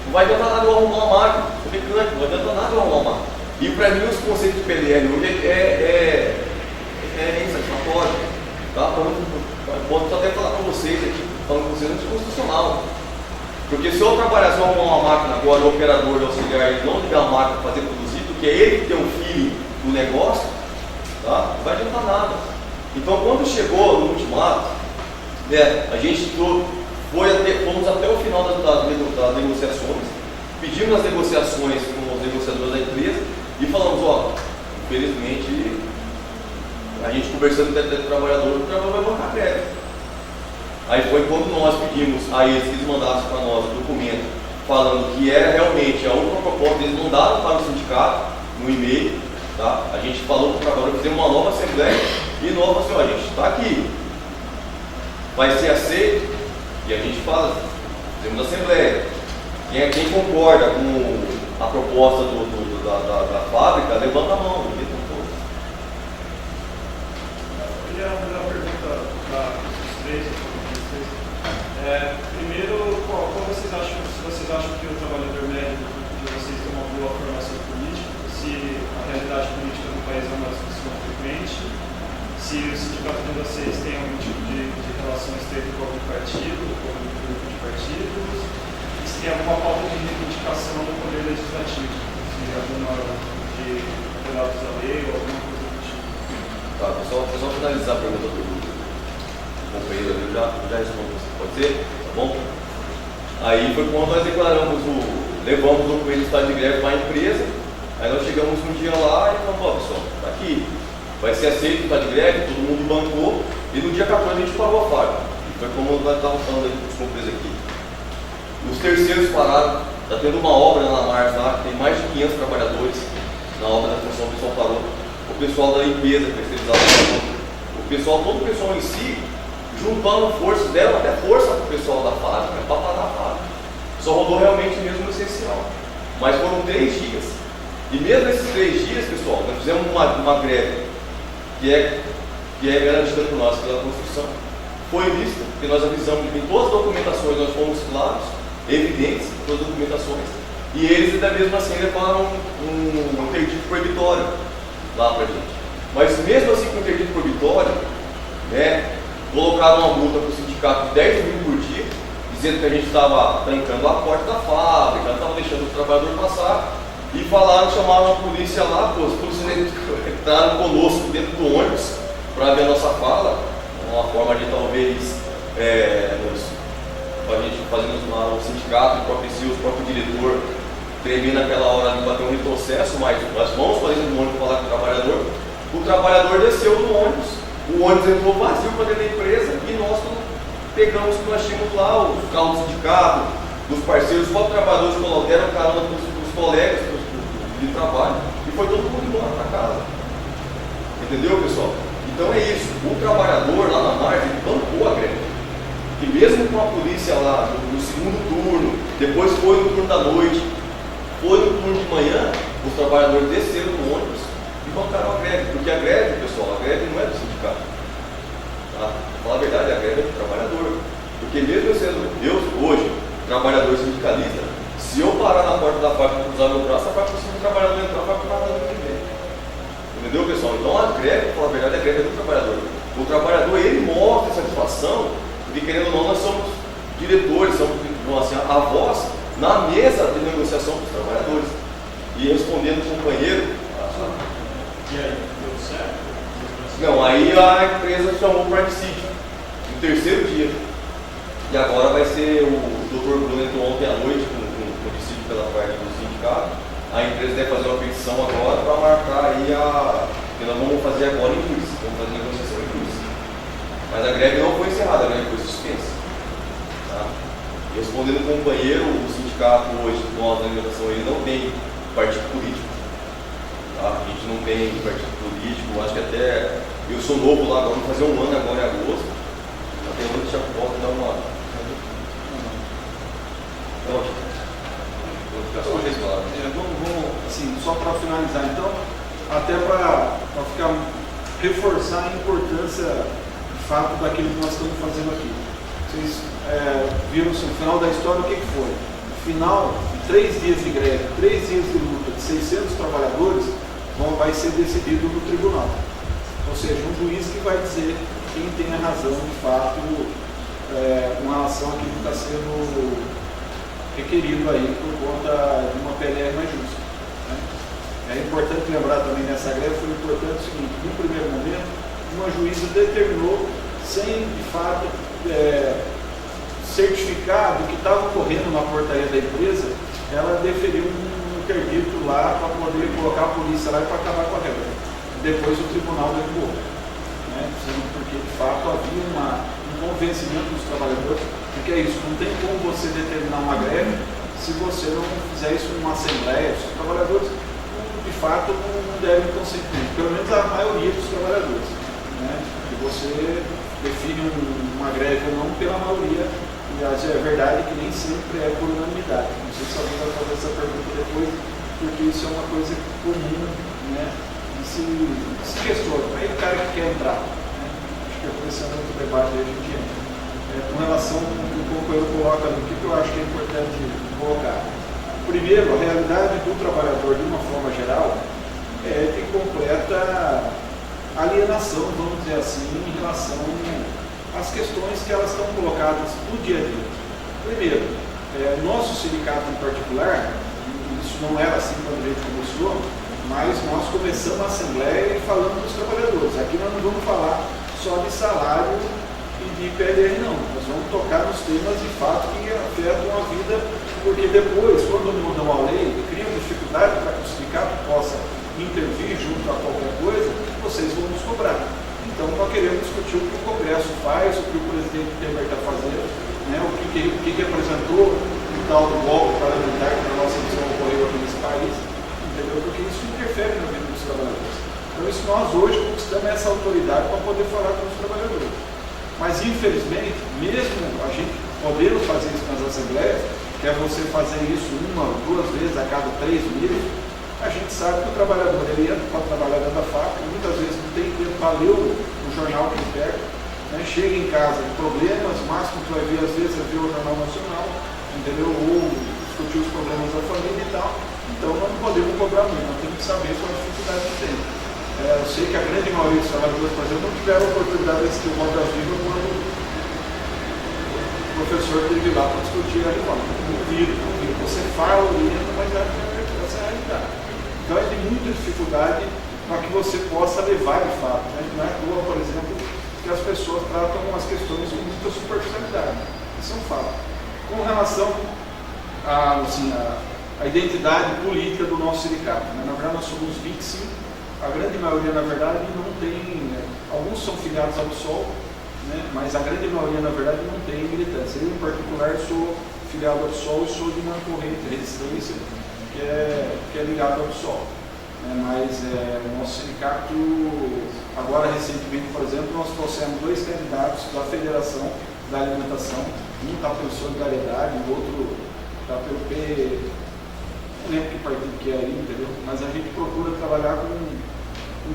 Não vai adiantar nada eu arrumar uma máquina, não adianta nada eu arrumar uma máquina. E para mim os conceitos de PLR hoje é insatisfatório. Tá? Posso até falar para vocês aqui, falando com vocês, é anticonstitucional. Porque se eu trabalhar, se eu arrumar uma máquina agora, o operador, o auxiliar, ele não ligar a máquina para fazer produzir, porque é ele que tem um feeling do negócio, tá? Não vai adiantar nada. Então quando chegou no ultimato, a gente fomos até o final das negociações, pedimos as negociações com os negociadores da empresa e falamos, infelizmente, a gente conversando com o trabalhador vai bancar crédito. Aí foi quando nós pedimos a eles que eles mandassem para nós o documento falando que era realmente a única proposta, eles mandaram para o sindicato no e-mail, tá? A gente falou para o trabalhador, fizemos uma nova assembleia e nova assim, a gente está aqui, vai ser aceito, e a gente fala, fizemos assembleia. Quem concorda com a proposta da fábrica, levanta a mão. Eu queria fazer uma pergunta para os três. Primeiro, qual vocês acham, se vocês acham que o trabalhador médio de vocês tem uma boa formação política, se a realidade política do país é uma discussão frequente, se o sindicato de vocês tem algum tipo de relação estreita com algum partido, com algum grupo de partidos, e se tem alguma falta de reivindicação do poder legislativo, se alguma de apelados à lei ou alguma coisa do tipo. Tá, pessoal, só finalizar a pergunta do companheiro, eu já respondo, pode ser? Tá bom? Aí foi quando nós levamos o documento do estado de greve para a empresa, aí nós chegamos um dia lá e falamos, pessoal, tá aqui, vai ser aceito o estado de greve, todo mundo bancou, e no dia 14 a gente parou a fábrica. E foi como nós estávamos falando aí com os companheiros aqui. Os terceiros pararam, está tendo uma obra na Mars lá, que tem mais de 500 trabalhadores na obra da função, o pessoal parou. O pessoal da limpeza, terceirizado, todo o pessoal em si, juntando forças, deram até força para o pessoal da fábrica, para parar a fábrica. Só rodou realmente mesmo o essencial. Mas foram 3 dias. E mesmo nesses 3 dias, pessoal, nós fizemos uma greve que é garantida por nós pela Constituição. Foi vista, porque nós avisamos em todas as documentações, nós fomos claros, evidentes, todas as documentações. E eles ainda mesmo assim levaram um interdito proibitório lá para a gente. Mas mesmo assim com o interdito proibitório, colocaram uma multa para o sindicato de 10 mil por dia, dizendo que a gente estava trancando a porta da fábrica, não estava deixando o trabalhador passar, e chamaram a polícia lá, os policiais entraram conosco dentro do ônibus para ver a nossa fala, uma forma de talvez a gente fazendo o sindicato, o próprio diretor tremer naquela hora de bater um retrocesso, mas nós vamos fazendo um ônibus falar com o trabalhador desceu do ônibus. O ônibus entrou vazio para dentro da empresa e nós pegamos o que nós tínhamos lá, o carro do sindicato, dos parceiros, os próprios trabalhadores deram carona dos colegas de trabalho e foi todo mundo embora para casa. Entendeu, pessoal? Então é isso. O trabalhador lá na margem bancou a greve. E mesmo com a polícia lá no segundo turno, depois foi no turno da noite, foi no turno de manhã, os trabalhadores desceram do ônibus e bancaram a greve. Porque a greve, pessoal, a greve não é do sindicato. Tá? Pra falar a verdade, a greve é do trabalhador. Porque mesmo eu sendo hoje, trabalhador sindicalista, se eu parar na porta da fábrica e cruzar meu braço, a fábrica, se o trabalhador entrar, a fábrica vai dar ninguém. Entendeu, pessoal? Então a greve, pra falar a verdade, a greve é do trabalhador. O trabalhador, ele mostra satisfação, porque querendo ou não, nós somos diretores, somos assim, a voz na mesa de negociação dos trabalhadores. E respondendo o companheiro. E aí, deu certo? Não, aí a empresa chamou o Prime City, no terceiro dia. E agora vai ser o Dr. Bruno entrou ontem à noite com o dissídio pela parte do sindicato. A empresa deve fazer uma petição agora para marcar aí que nós vamos fazer agora em juízo, vamos fazer negociação em juízo. Mas a greve não foi encerrada, a greve foi suspensa. Tá? E respondendo o companheiro, o sindicato hoje, nós na negociação, ele não tem partido político. Tá? A gente não tem partido político, acho que até eu sou novo lá, agora vamos fazer um ano agora em agosto. Até onde já posso dar uma. Vamos, assim, só para finalizar, então, até para reforçar a importância de fato daquilo que nós estamos fazendo aqui. Vocês viram assim, no final da história o que foi? No final, 3 dias de greve, 3 dias de luta de 600 trabalhadores, vai ser decidido no tribunal. Ou seja, um juiz que vai dizer quem tem a razão de fato com relação àquilo que está sendo requerido aí por conta de uma PLR mais justa. Né? É importante lembrar também nessa greve, foi importante o seguinte, no primeiro momento, uma juíza determinou, sem de fato certificar do que estava ocorrendo na portaria da empresa, ela deferiu um interdito lá para poder colocar a polícia lá e para acabar com a greve. Depois o tribunal derrubou. Né? Porque de fato havia um convencimento dos trabalhadores de que é isso, não tem como você determinar uma greve se você não fizer isso numa assembleia. Os trabalhadores de fato não devem consentir, pelo menos a maioria dos trabalhadores. Né? Que você define uma greve ou não pela maioria, e é verdade que nem sempre é por unanimidade. Não sei se alguém vai fazer essa pergunta depois, porque isso é uma coisa comum, né? E se questiona, aí o cara que quer entrar. Né? Acho que esse é outro debate aí a gente entra. Com relação ao que o companheiro coloca ali, o que eu acho que é importante colocar? Primeiro, a realidade do trabalhador, de uma forma geral, é de completa alienação, vamos dizer assim, em relação às questões que elas estão colocadas no dia a dia. Primeiro, nosso sindicato em particular, isso não era assim quando a gente começou, mas nós começamos a assembleia falando dos trabalhadores. Aqui nós não vamos falar só de salário e de PLR, não. Nós vamos tocar nos temas de fato que afetam a vida, porque depois, quando mudam a lei, criam dificuldade para que o sindicato possa intervir junto a qualquer coisa, vocês vão nos cobrar. Então nós queremos discutir o que o Congresso faz, o que o presidente Temer está fazendo, né, o que apresentou o tal do golpe parlamentar que na nossa edição ocorreu aqui nesse país, entendeu? Porque isso interfere na vida dos trabalhadores. Então isso nós hoje conquistamos essa autoridade para poder falar com os trabalhadores. Mas infelizmente, mesmo a gente podendo fazer isso nas assembleias, que é você fazer isso 1 ou 2 vezes a cada 3 meses, a gente sabe que o trabalhador ele entra para trabalhar dentro da fábrica, muitas vezes não tem tempo para ler o jornal que pega, né? Chega em casa com problemas, o máximo que vai ver às vezes é ver o Jornal Nacional, entendeu? Ou discutir os problemas da família e tal. Então nós não podemos cobrar muito, nós temos que saber qual a dificuldade que tem. Eu sei que a grande maioria dos trabalhadores, por exemplo, não tiveram a oportunidade de assistir o Roda Viva quando o professor teve lá para discutir a reforma. Duvido. Você fala, orienta, mas essa é a realidade. Então é de muita dificuldade para que você possa levar de fato. Né? Não é à toa, por exemplo, que as pessoas tratam as questões com muita superficialidade. Isso é um fato. Com relação à identidade política do nosso sindicato, né? Na verdade nós somos 25, a grande maioria na verdade não tem, né? Alguns são filiados ao PSOL, né? Mas a grande maioria na verdade não tem militância. Eu em particular sou filiado ao PSOL e sou de uma corrente de resistência que é ligada ao PSOL. Mas o nosso sindicato, agora recentemente, por exemplo, nós trouxemos 2 candidatos da Federação da Alimentação, um está pelo Solidariedade, o outro está pelo não lembro que partido que é aí, entendeu? Mas a gente procura trabalhar com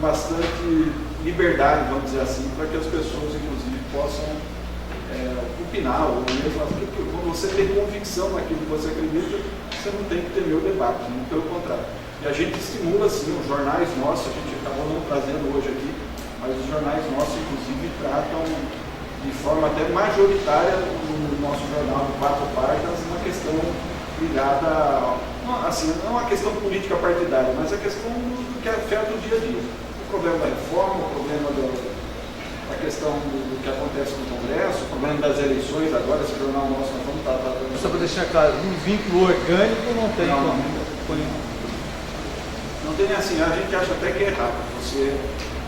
bastante liberdade, vamos dizer assim, para que as pessoas, inclusive, possam opinar, ou mesmo quando você tem convicção naquilo que você acredita, você não tem que temer o debate, muito pelo contrário. E a gente estimula, sim, os jornais nossos, a gente acabou não trazendo hoje aqui, mas os jornais nossos, inclusive, tratam de forma até majoritária no nosso jornal de 4 páginas uma questão ligada, assim, não é uma questão política partidária, mas a questão do que afeta o dia a dia. O problema da reforma, o problema da questão do que acontece no Congresso, o problema das eleições, agora esse jornal nosso nós vamos estar tratando. Só para deixar claro, um vínculo orgânico não tem como. Não tem assim, a gente acha até que é errado você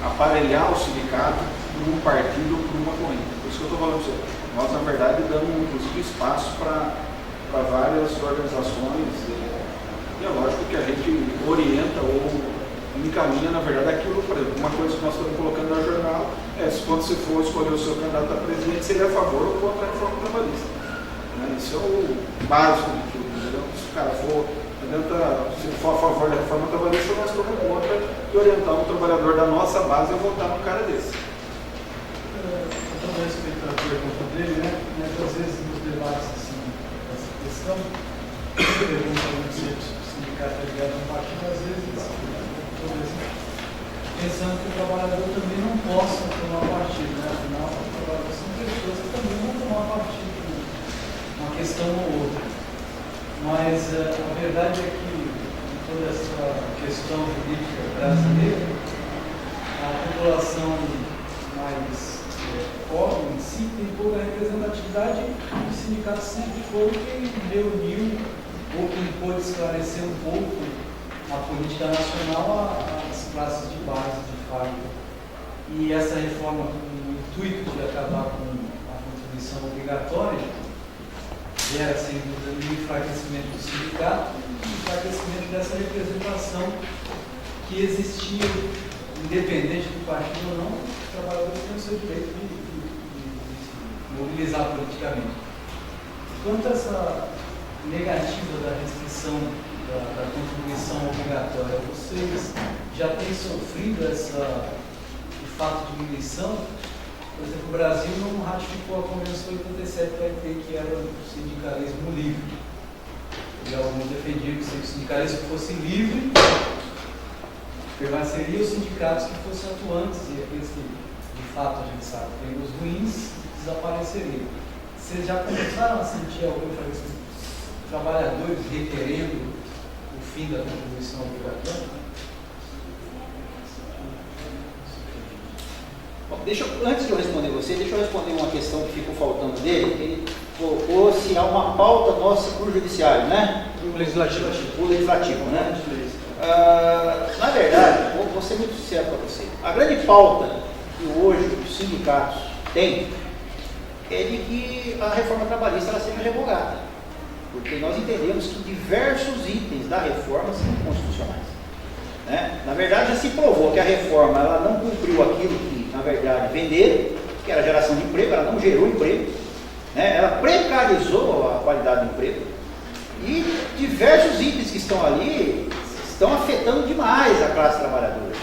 aparelhar o sindicato por um partido ou por uma corrente. Por isso que eu estou falando para você. Nós, na verdade, damos inclusive espaço para várias organizações. E é lógico que a gente orienta ou encaminha, na verdade, aquilo, por exemplo, uma coisa que nós estamos colocando no jornal é se quando você for escolher o seu candidato a presidente, se ele é a favor ou contra a reforma trabalhista. Isso é o básico de tudo, entendeu? Se o cara for, se for a favor da reforma trabalhista, nós estamos contra de orientar um trabalhador da nossa base a votar num cara desse. Então, a respeito da pergunta dele, né? Às vezes nos debates assim, essa questão, pergunta se o sindicato é ligado a um partido, às vezes, pensando que o trabalhador também não possa tomar partido, né? Afinal, são pessoas que também vão tomar partido, uma questão ou outra. Mas a verdade é que em toda essa questão política brasileira, a população mais pobre em si tem pouca representatividade e o sindicato sempre foi quem reuniu ou quem pôde esclarecer um pouco a política nacional às classes de base, de fato. E essa reforma, com o intuito de acabar com a contribuição obrigatória, gera, sem dúvida, um enfraquecimento do sindicato e um enfraquecimento dessa representação que existia, independente do partido ou não, os trabalhadores têm o seu direito de mobilizar politicamente. Quanto a essa negativa da restrição da contribuição obrigatória, vocês já têm sofrido de fato, diminuição? Por exemplo, o Brasil não ratificou a Convenção 87 da OIT, que era o sindicalismo livre. E alguns defendiam que se o sindicalismo fosse livre, permaneceriam os sindicatos que fossem atuantes e aqueles que, de fato, a gente sabe, tem os ruins, desapareceriam. Vocês já começaram a sentir algum enfraquecimento? Trabalhadores requerendo o fim da contribuição obrigatória? Bom, antes de eu responder você, deixa eu responder uma questão que ficou faltando dele. Ele colocou se há uma pauta nossa para o judiciário, né? O legislativo. O legislativo, né? Na verdade, vou ser muito sincero para você. A grande pauta que hoje os sindicatos têm é de que a reforma trabalhista ela seja revogada. Porque nós entendemos que diversos itens da reforma são inconstitucionais. Né? Na verdade, já se provou que a reforma ela não cumpriu aquilo que, na verdade, venderam, que era a geração de emprego, ela não gerou emprego, né? Ela precarizou a qualidade do emprego. E diversos itens que estão ali estão afetando demais a classe trabalhadora.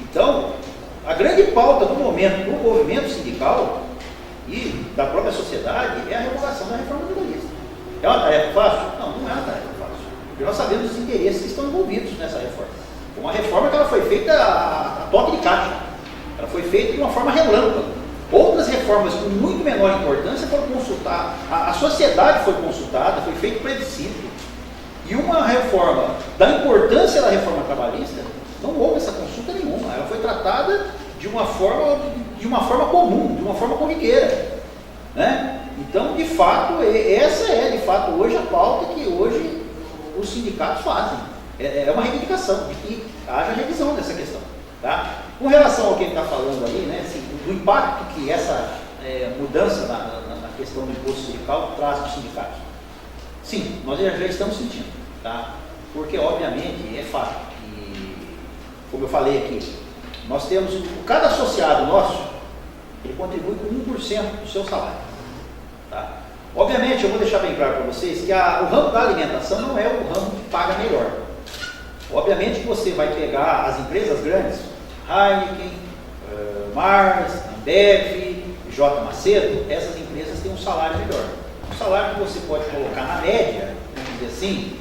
Então, a grande pauta do momento do movimento sindical e da própria sociedade é a revogação da reforma trabalhista. É uma tarefa fácil? Não, não é uma tarefa fácil. Porque nós sabemos os interesses que estão envolvidos nessa reforma. Uma reforma que ela foi feita a toque de caixa. Ela foi feita de uma forma relâmpago. Outras reformas com muito menor importância foram consultadas. A sociedade foi consultada, foi feito plebiscito. E uma reforma da importância da reforma trabalhista, não houve essa consulta nenhuma. Ela foi tratada de uma forma comum, de uma forma corriqueira. Né? Então, de fato, essa é de fato hoje a pauta que hoje os sindicatos fazem. É uma reivindicação de que haja revisão dessa questão. Tá? Com relação ao que ele está falando ali, né, assim, do impacto que essa mudança na questão do imposto sindical traz para os sindicatos. Sim, nós já estamos sentindo, tá? Porque, obviamente, é fato que, como eu falei aqui, nós temos, cada associado nosso, ele contribui com 1% do seu salário, tá? Obviamente, eu vou deixar bem claro para vocês que o ramo da alimentação não é o ramo que paga melhor. Obviamente que você vai pegar as empresas grandes, Heineken, Mars, Ambev, J. Macedo, essas empresas têm um salário melhor. Um salário que você pode colocar na média, vamos dizer assim,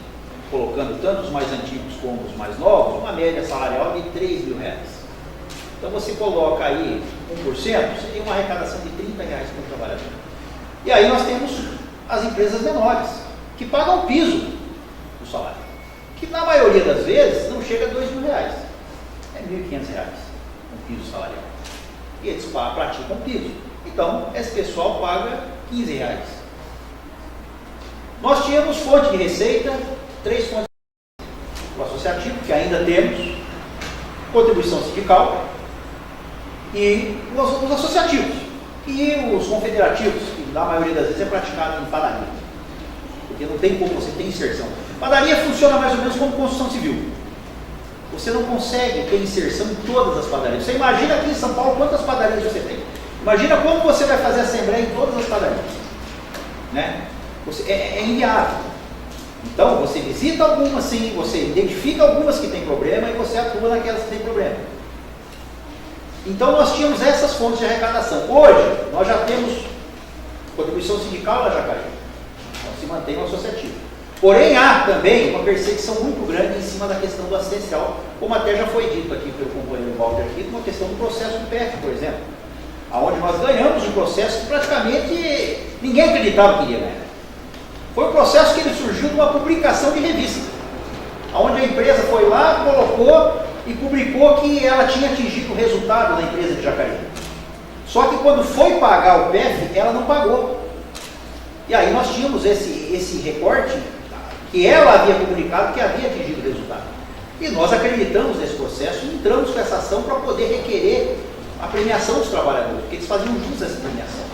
colocando tanto os mais antigos como os mais novos, uma média salarial de R$3.000. Então você coloca aí 1%, você tem uma arrecadação de R$30 por trabalhador. E aí nós temos as empresas menores, que pagam o piso do salário, que na maioria das vezes não chega a R$2.000, é R$1.500 um piso salarial. E eles praticam piso. Então, esse pessoal paga R$15. Nós tínhamos fonte de receita, 3 fontes de receita. O associativo, que ainda temos, contribuição sindical e os associativos. E os confederativos, que na maioria das vezes é praticado em padaria, porque não tem como você ter inserção. Padaria funciona mais ou menos como construção civil. Você não consegue ter inserção em todas as padarias. Você imagina aqui em São Paulo quantas padarias você tem. Imagina como você vai fazer assembleia em todas as padarias. Né? É inviável. Então, você visita algumas sim, você identifica algumas que tem problema e você atua naquelas que tem problema. Então, nós tínhamos essas fontes de arrecadação. Hoje, nós já temos contribuição sindical na Jacareí. Então, se mantém o associativo. Porém, há também uma perseguição muito grande em cima da questão do assistencial, como até já foi dito aqui pelo companheiro Walter aqui, uma questão do processo do PF, por exemplo, onde nós ganhamos um processo que praticamente ninguém acreditava que iria ganhar. Foi um processo que ele surgiu de uma publicação de revista, onde a empresa foi lá, colocou e publicou que ela tinha atingido o resultado da empresa de Jacareí. Só que quando foi pagar o PF, ela não pagou. E aí nós tínhamos esse recorte que ela havia comunicado que havia atingido o resultado. E nós acreditamos nesse processo e entramos com essa ação para poder requerer a premiação dos trabalhadores, porque eles faziam jus a essa premiação.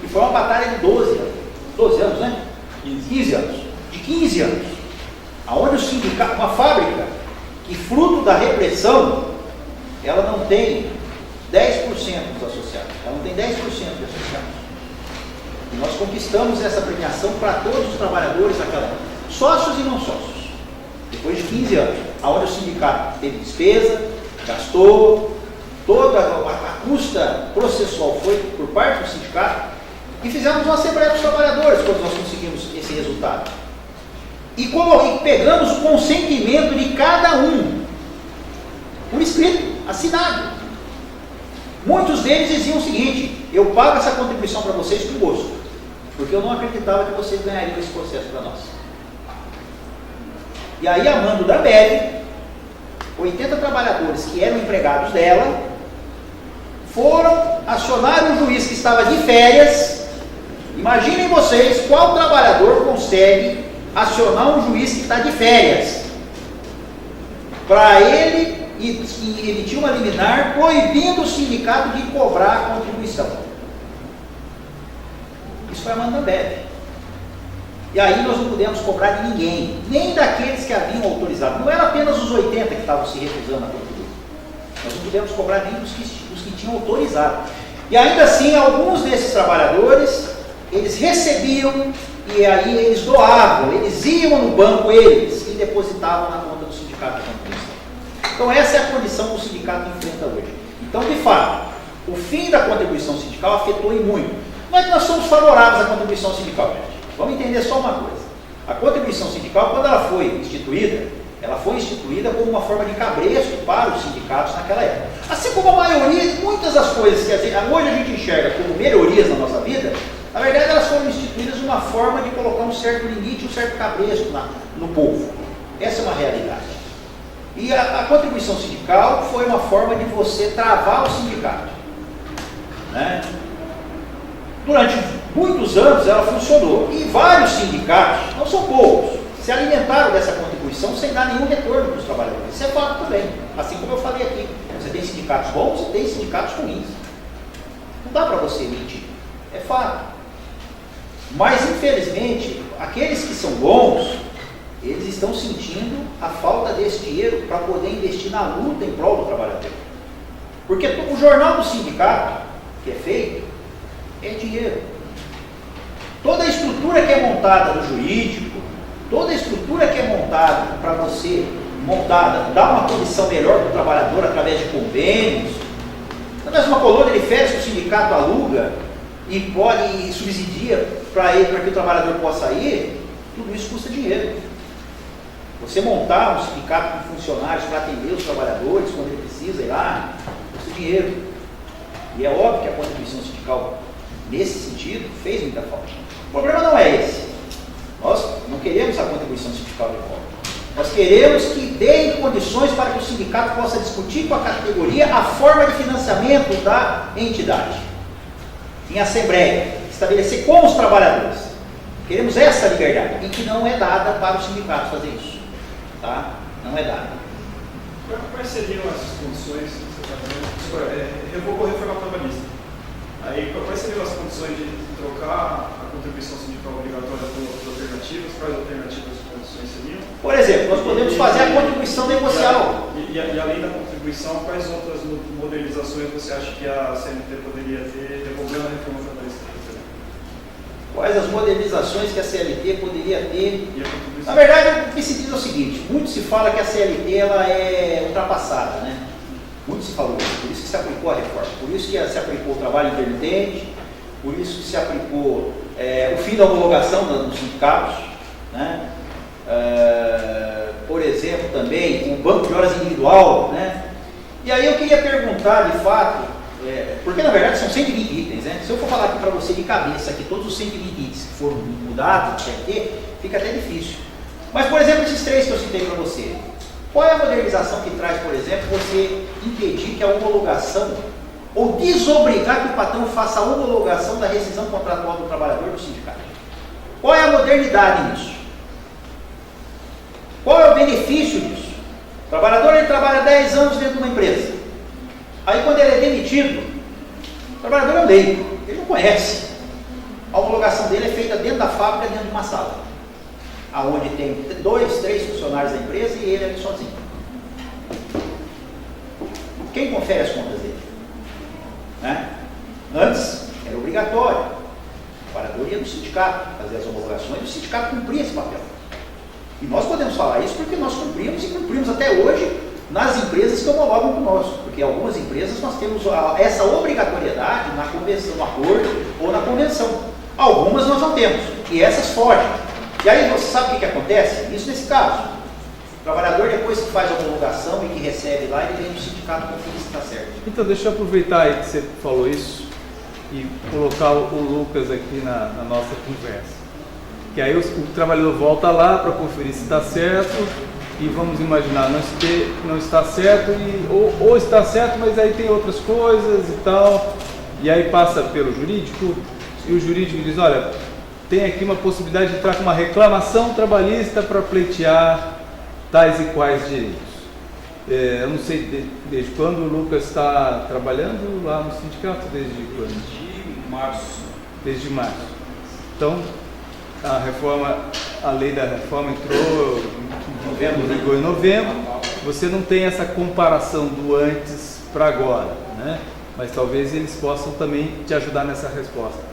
E foi uma batalha de 12 anos. 12 anos, né? 15 anos. De 15 anos. Aonde o sindicato, uma fábrica, que fruto da repressão, ela não tem 10% dos associados. Ela não tem 10% dos associados. E nós conquistamos essa premiação para todos os trabalhadores daquela época, sócios e não sócios. Depois de 15 anos, aonde o sindicato teve despesa, gastou, toda a custa processual foi por parte do sindicato, e fizemos uma assembleia dos trabalhadores quando nós conseguimos esse resultado. E pegamos o consentimento de cada um, por escrito, assinado. Muitos deles diziam o seguinte: eu pago essa contribuição para vocês com gosto, porque eu não acreditava que vocês ganhariam esse processo para nós. E aí a mando da Ambev, 80 trabalhadores que eram empregados dela, foram acionar o juiz que estava de férias. Imaginem vocês qual trabalhador consegue acionar um juiz que está de férias para ele emitir uma liminar proibindo o sindicato de cobrar a contribuição. Isso foi a mando da Ambev. E aí nós não pudemos cobrar de ninguém, nem daqueles que haviam autorizado. Não era apenas os 80 que estavam se recusando a contribuir. Nós não pudemos cobrar nem dos que tinham autorizado. E ainda assim, alguns desses trabalhadores, eles recebiam e aí eles doavam, eles iam no banco, eles, e depositavam na conta do sindicato de contribuição. Então essa é a condição que o sindicato enfrenta hoje. Então, de fato, o fim da contribuição sindical afetou em muito. Não é que nós somos favoráveis à contribuição sindical, gente. Vamos entender só uma coisa. A contribuição sindical, quando ela foi instituída como uma forma de cabresto para os sindicatos naquela época. Assim como a maioria, muitas das coisas que hoje a gente enxerga como melhorias na nossa vida, na verdade elas foram instituídas de uma forma de colocar um certo limite, um certo cabresto no povo. Essa é uma realidade. E a contribuição sindical foi uma forma de você travar o sindicato. Né? Durante muitos anos ela funcionou e vários sindicatos, não são poucos, se alimentaram dessa contribuição sem dar nenhum retorno para os trabalhadores. Isso é fato também, assim como eu falei aqui. Você tem sindicatos bons e tem sindicatos ruins. Não dá para você mentir, é fato. Mas infelizmente aqueles que são bons, eles estão sentindo a falta desse dinheiro para poder investir na luta em prol do trabalhador. Porque o jornal do sindicato, que é feito, é dinheiro. Toda a estrutura que é montada no jurídico, toda a estrutura que é montada para você, dar uma condição melhor para o trabalhador através de convênios, através de uma colônia de férias que o sindicato aluga e subsidia para que o trabalhador possa ir, tudo isso custa dinheiro. Você montar um sindicato com funcionários para atender os trabalhadores quando ele precisa ir lá, custa dinheiro. E é óbvio que a contribuição sindical, nesse sentido, fez muita falta. O problema não é esse. Nós não queremos a contribuição sindical de volta. Nós queremos que deem condições para que o sindicato possa discutir com a categoria a forma de financiamento da entidade. Em assembleia, estabelecer com os trabalhadores. Queremos essa liberdade, e que não é dada para o sindicato fazer isso. Tá? Não é dada. Quais seriam as condições, revogou a reforma trabalhista? Aí, quais seriam as condições de trocar a contribuição sindical obrigatória por outras alternativas? Quais alternativas e condições seriam? Por exemplo, nós podemos fazer a contribuição negocial. E além da contribuição, quais outras modernizações você acha que a CLT poderia ter, revogando a reforma trabalhista? Quais as modernizações que a CLT poderia ter? Na verdade, o que se diz é o seguinte: muito se fala que a CLT ela é ultrapassada, né? Muito se falou isso, por isso que se aplicou a reforma, por isso que se aplicou o trabalho intermitente, por isso que se aplicou o fim da homologação dos sindicatos, né? Por exemplo, também o banco de horas individual, né? E aí eu queria perguntar, de fato, porque na verdade são 120 itens, né? Se eu for falar aqui para você de cabeça que todos os 120 itens que foram mudados, fica até difícil. Mas, por exemplo, esses 3 que eu citei para você, qual é a modernização que traz, por exemplo, você impedir que a homologação, ou desobrigar que o patrão faça a homologação da rescisão contratual do trabalhador do sindicato? Qual é a modernidade nisso? Qual é o benefício disso? O trabalhador ele trabalha 10 anos dentro de uma empresa. Aí quando ele é demitido, o trabalhador é um leigo, ele não conhece. A homologação dele é feita dentro da fábrica, dentro de uma sala, aonde tem 2, 3 funcionários da empresa e ele ali sozinho. Quem confere as contas dele? Né? Antes era obrigatório. O trabalhador ia no sindicato fazer as homologações e o sindicato cumpria esse papel. E nós podemos falar isso porque nós cumprimos e cumprimos até hoje nas empresas que homologam conosco, porque algumas empresas nós temos essa obrigatoriedade na convenção, no acordo ou na convenção. Algumas nós não temos, e essas fogem. E aí você sabe o que acontece? Isso nesse caso. O trabalhador, depois que faz a homologação e que recebe lá, ele vem do sindicato conferir se está certo. Então deixa eu aproveitar aí que você falou isso e colocar o Lucas aqui na nossa conversa. Que aí o trabalhador volta lá para conferir se está certo e vamos imaginar, não está certo, ou está certo, mas aí tem outras coisas e tal, e aí passa pelo jurídico e o jurídico diz, olha, tem aqui uma possibilidade de entrar com uma reclamação trabalhista para pleitear tais e quais direitos. Eu não sei desde quando o Lucas está trabalhando lá no sindicato, desde quando? De março. Desde março. Então, a lei da reforma entrou em novembro, você não tem essa comparação do antes para agora, né? Mas talvez eles possam também te ajudar nessa resposta.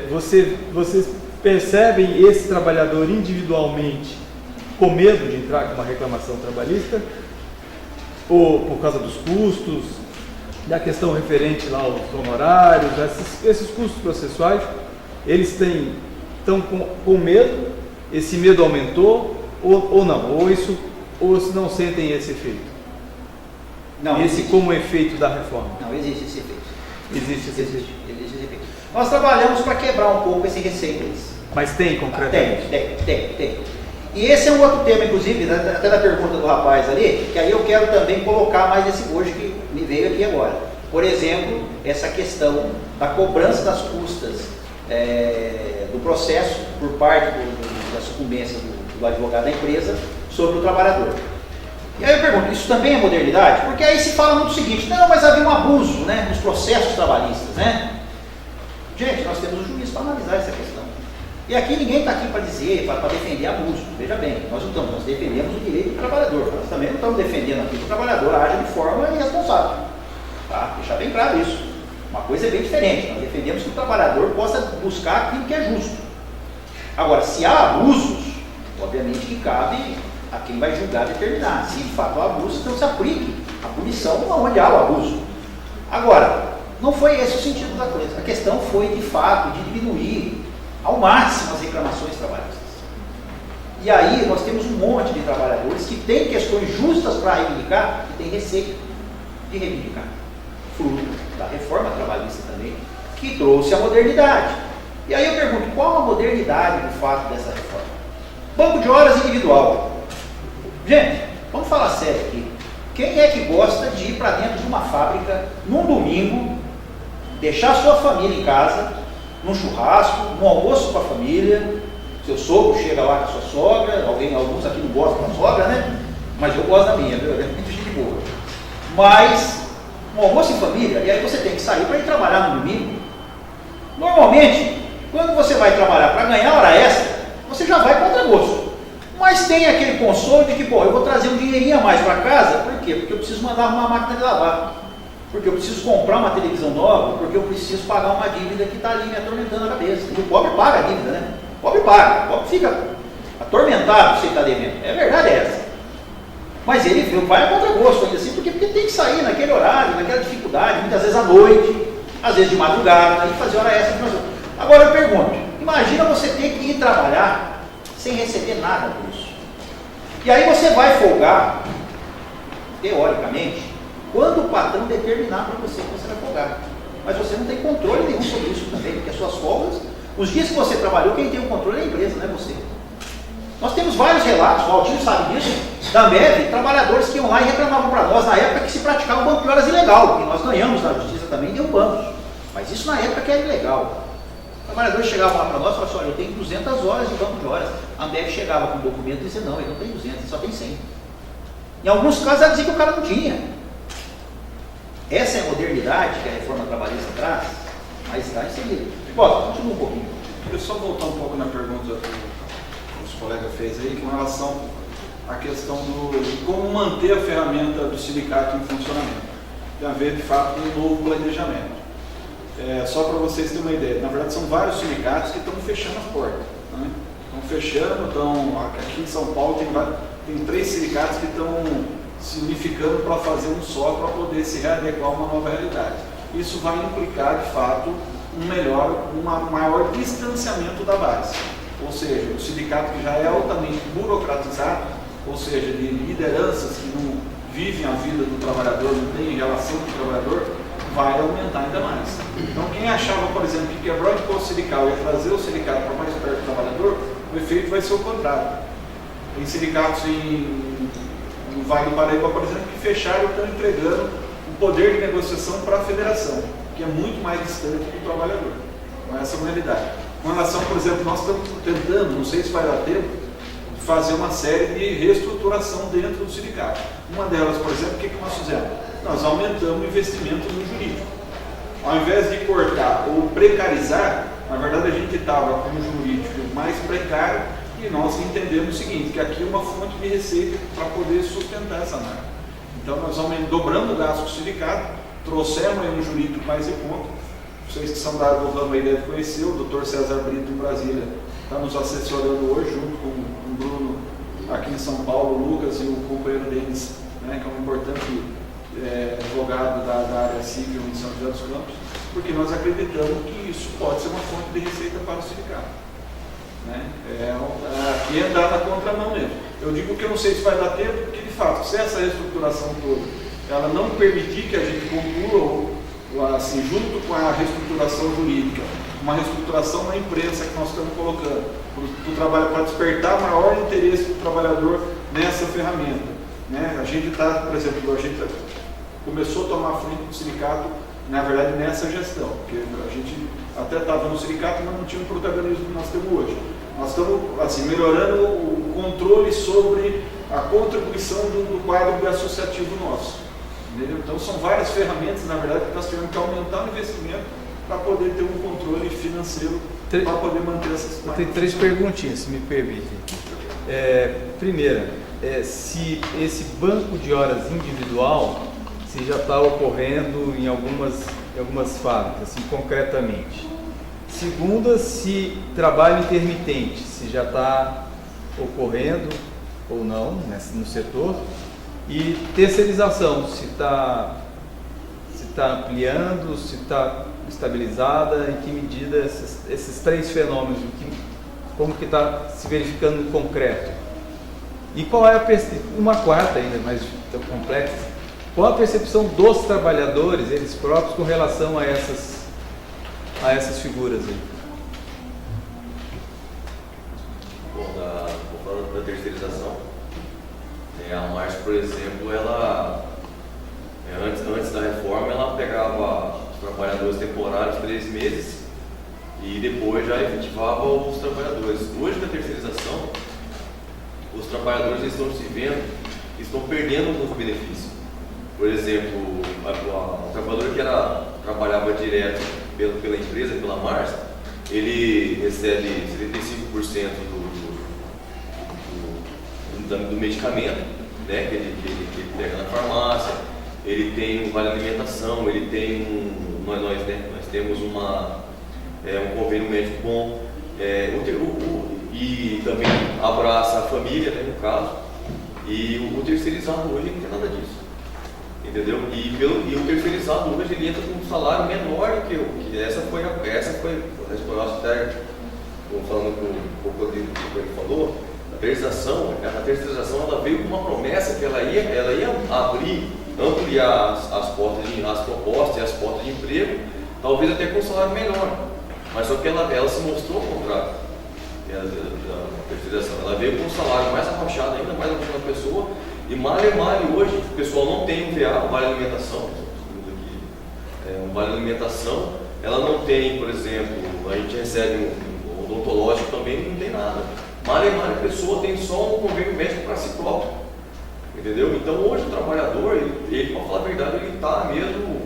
Vocês percebem esse trabalhador individualmente com medo de entrar com uma reclamação trabalhista? Ou por causa dos custos, da questão referente lá aos honorários, esses custos processuais, eles estão com medo, esse medo aumentou ou não? Ou se não sentem esse efeito? Não, esse como efeito da reforma? Não, existe esse efeito. Existe esse efeito. Existe esse efeito. Nós trabalhamos para quebrar um pouco esse receio deles. Mas tem concretamente? Tem. E esse é um outro tema, inclusive, até da pergunta do rapaz ali, que aí eu quero também colocar mais esse hoje que me veio aqui agora. Por exemplo, essa questão da cobrança das custas do processo por parte da sucumbência do advogado da empresa sobre o trabalhador. E aí eu pergunto, isso também é modernidade? Porque aí se fala muito o seguinte, não, mas havia um abuso, nos processos trabalhistas, né? Gente, nós temos um juiz para analisar essa questão. E aqui ninguém está aqui para dizer, para defender abuso. Veja bem, nós não estamos, nós defendemos o direito do trabalhador. Nós também não estamos defendendo aqui que o trabalhador age de forma irresponsável. Tá? Deixar bem claro isso. Uma coisa é bem diferente. Nós defendemos que o trabalhador possa buscar aquilo que é justo. Agora, se há abusos, obviamente que cabe a quem vai julgar determinar. Se de fato há abuso, então se aplique a punição onde há o abuso. Agora, não foi esse o sentido da coisa. A questão foi, de fato, de diminuir ao máximo as reclamações trabalhistas. E aí nós temos um monte de trabalhadores que têm questões justas para reivindicar e têm receio de reivindicar. Fruto da reforma trabalhista também, que trouxe a modernidade. E aí eu pergunto, qual a modernidade do fato dessa reforma? Banco de horas individual. Gente, vamos falar sério aqui. Quem é que gosta de ir para dentro de uma fábrica num domingo, deixar sua família em casa, num churrasco, num almoço com a família, seu sogro chega lá com a sua sogra, alguns aqui não gostam da sogra, né? Mas eu gosto da minha, viu? É muito gente boa. Mas, um almoço em família, e aí você tem que sair para ir trabalhar no domingo. Normalmente, quando você vai trabalhar para ganhar hora extra, você já vai contra gosto. Mas tem aquele consolo de que, pô, eu vou trazer um dinheirinho a mais para casa, por quê? Porque eu preciso mandar uma máquina de lavar. Porque eu preciso comprar uma televisão nova, porque eu preciso pagar uma dívida que está ali me atormentando a cabeça. E o pobre paga a dívida, né? O pobre paga, o pobre fica atormentado se ele está devendo. É verdade essa. Mas ele vai a contragosto ainda assim, porque tem que sair naquele horário, naquela dificuldade, muitas vezes à noite, às vezes de madrugada, e fazer hora extra. Agora eu pergunto, imagina você ter que ir trabalhar sem receber nada por isso. E aí você vai folgar, teoricamente, quando o patrão determinar para você que você vai folgar. Mas você não tem controle nenhum sobre isso também, porque as suas folgas, os dias que você trabalhou, quem tem o controle é a empresa, não é você. Nós temos vários relatos, o Altinho sabe disso, da Ambev, trabalhadores que iam lá e reclamavam para nós na época que se praticava o banco de horas ilegal, que nós ganhamos na justiça também e derrubamos. Mas isso na época que era ilegal. Os trabalhadores chegavam lá para nós e falavam assim, olha, eu tenho 200 horas de banco de horas. A Ambev chegava com um documento e dizia, não, ele não tem 200, ele só tem 100. Em alguns casos ela dizia que o cara não tinha. Essa é a modernidade que a reforma trabalhista traz, mas está em seguida. Bota, continua um pouquinho. Eu só voltar um pouco na pergunta que os colegas fez aí, com relação à questão de como manter a ferramenta do sindicato em funcionamento. Tem a ver, de fato, com um novo planejamento. Só para vocês terem uma ideia, na verdade são vários sindicatos que estão fechando as portas. Né? Estão fechando, aqui em São Paulo tem 3 sindicatos que estão se unificando para fazer um só, para poder se readequar a uma nova realidade. Isso vai implicar, de fato, um maior distanciamento da base. Ou seja, o sindicato que já é altamente burocratizado, ou seja, de lideranças que não vivem a vida do trabalhador, não têm relação com o trabalhador, vai aumentar ainda mais. Então, quem achava, por exemplo, que quebrar o imposto sindical ia trazer o sindicato para mais perto do trabalhador, o efeito vai ser o contrário. Tem sindicatos no Vale do Paraíba, por exemplo, que fecharam e estão entregando o poder de negociação para a federação, que é muito mais distante do trabalhador. Então, essa é uma realidade. Com relação, por exemplo, nós estamos tentando, não sei se vai dar tempo, de fazer uma série de reestruturação dentro do sindicato. Uma delas, por exemplo, o que nós fizemos? Nós aumentamos o investimento no jurídico. Ao invés de cortar ou precarizar, na verdade a gente estava com um jurídico mais precário e nós entendemos o seguinte, que aqui é uma fonte de receita para poder sustentar essa marca. Então nós dobramos o gasto do sindicato, trouxemos aí um jurídico mais em conta. Vocês que são da área do ramo aí devem conhecer, o Dr. César Brito em Brasília está nos assessorando hoje, junto com o Bruno aqui em São Paulo, o Lucas e o companheiro deles, né, que é um importante advogado da área civil em São José dos Campos, porque nós acreditamos que isso pode ser uma fonte de receita para o sindicato. Né? Aqui é andar na contramão mesmo. Eu digo que eu não sei se vai dar tempo, porque de fato, se essa reestruturação toda ela não permitir que a gente conclua, assim, junto com a reestruturação jurídica, uma reestruturação na imprensa que nós estamos colocando, para despertar maior interesse do trabalhador nessa ferramenta. Né? A gente está, por exemplo, a gente começou a tomar frente do sindicato, na verdade, nessa gestão, porque a gente até estava no sindicato, mas não tinha o protagonismo que nós temos hoje. Nós estamos assim, melhorando o controle sobre a contribuição do quadro associativo nosso. Entendeu? Então, são várias ferramentas, na verdade, que nós temos que aumentar o investimento para poder ter um controle financeiro para poder manter essas Eu tenho 3 perguntinhas, se me permitem. Primeira, se esse banco de horas individual, se já está ocorrendo em algumas fábricas, assim, concretamente. Segunda, se trabalho intermitente, se já está ocorrendo ou não, né, no setor. E terceirização, se está ampliando, se está estabilizada, em que medida esses 3 fenômenos, como que está se verificando no concreto. E qual é uma quarta ainda, mais complexa, qual a percepção dos trabalhadores, eles próprios, com relação a essas figuras aí? Bom, vou falar da terceirização. A Mars, por exemplo, ela antes da reforma, ela pegava os trabalhadores temporários 3 meses e depois já efetivava os trabalhadores. Hoje, com a terceirização, os trabalhadores estão perdendo alguns benefícios. Por exemplo, o trabalhador que trabalhava direto pela empresa, pela Mars, ele recebe 75% do medicamento, né, que ele pega na farmácia, ele tem um vale alimentação, ele tem nós temos um convênio médico bom, e também abraça a família, né, no caso, e o terceirizado hoje não tem nada disso, entendeu? E o terceirizado hoje ele entra com um salário menor do que essa foi eu acho até, falando um pouco do que ele falou. A terceirização ela veio com uma promessa que ela ia ampliar as propostas e as portas de emprego, talvez até com um salário menor, mas só que ela se mostrou ao contrário. A terceirização ela veio com um salário mais arrochado, ainda mais arrochado da pessoa, e mal hoje o pessoal não tem um VA, um vale alimentação, um vale alimentação, ela não tem, por exemplo, a gente recebe um odontológico também, não tem nada. Mal a pessoa tem só um convênio médico para si próprio, entendeu? Então hoje o trabalhador, ele para falar a verdade, ele está mesmo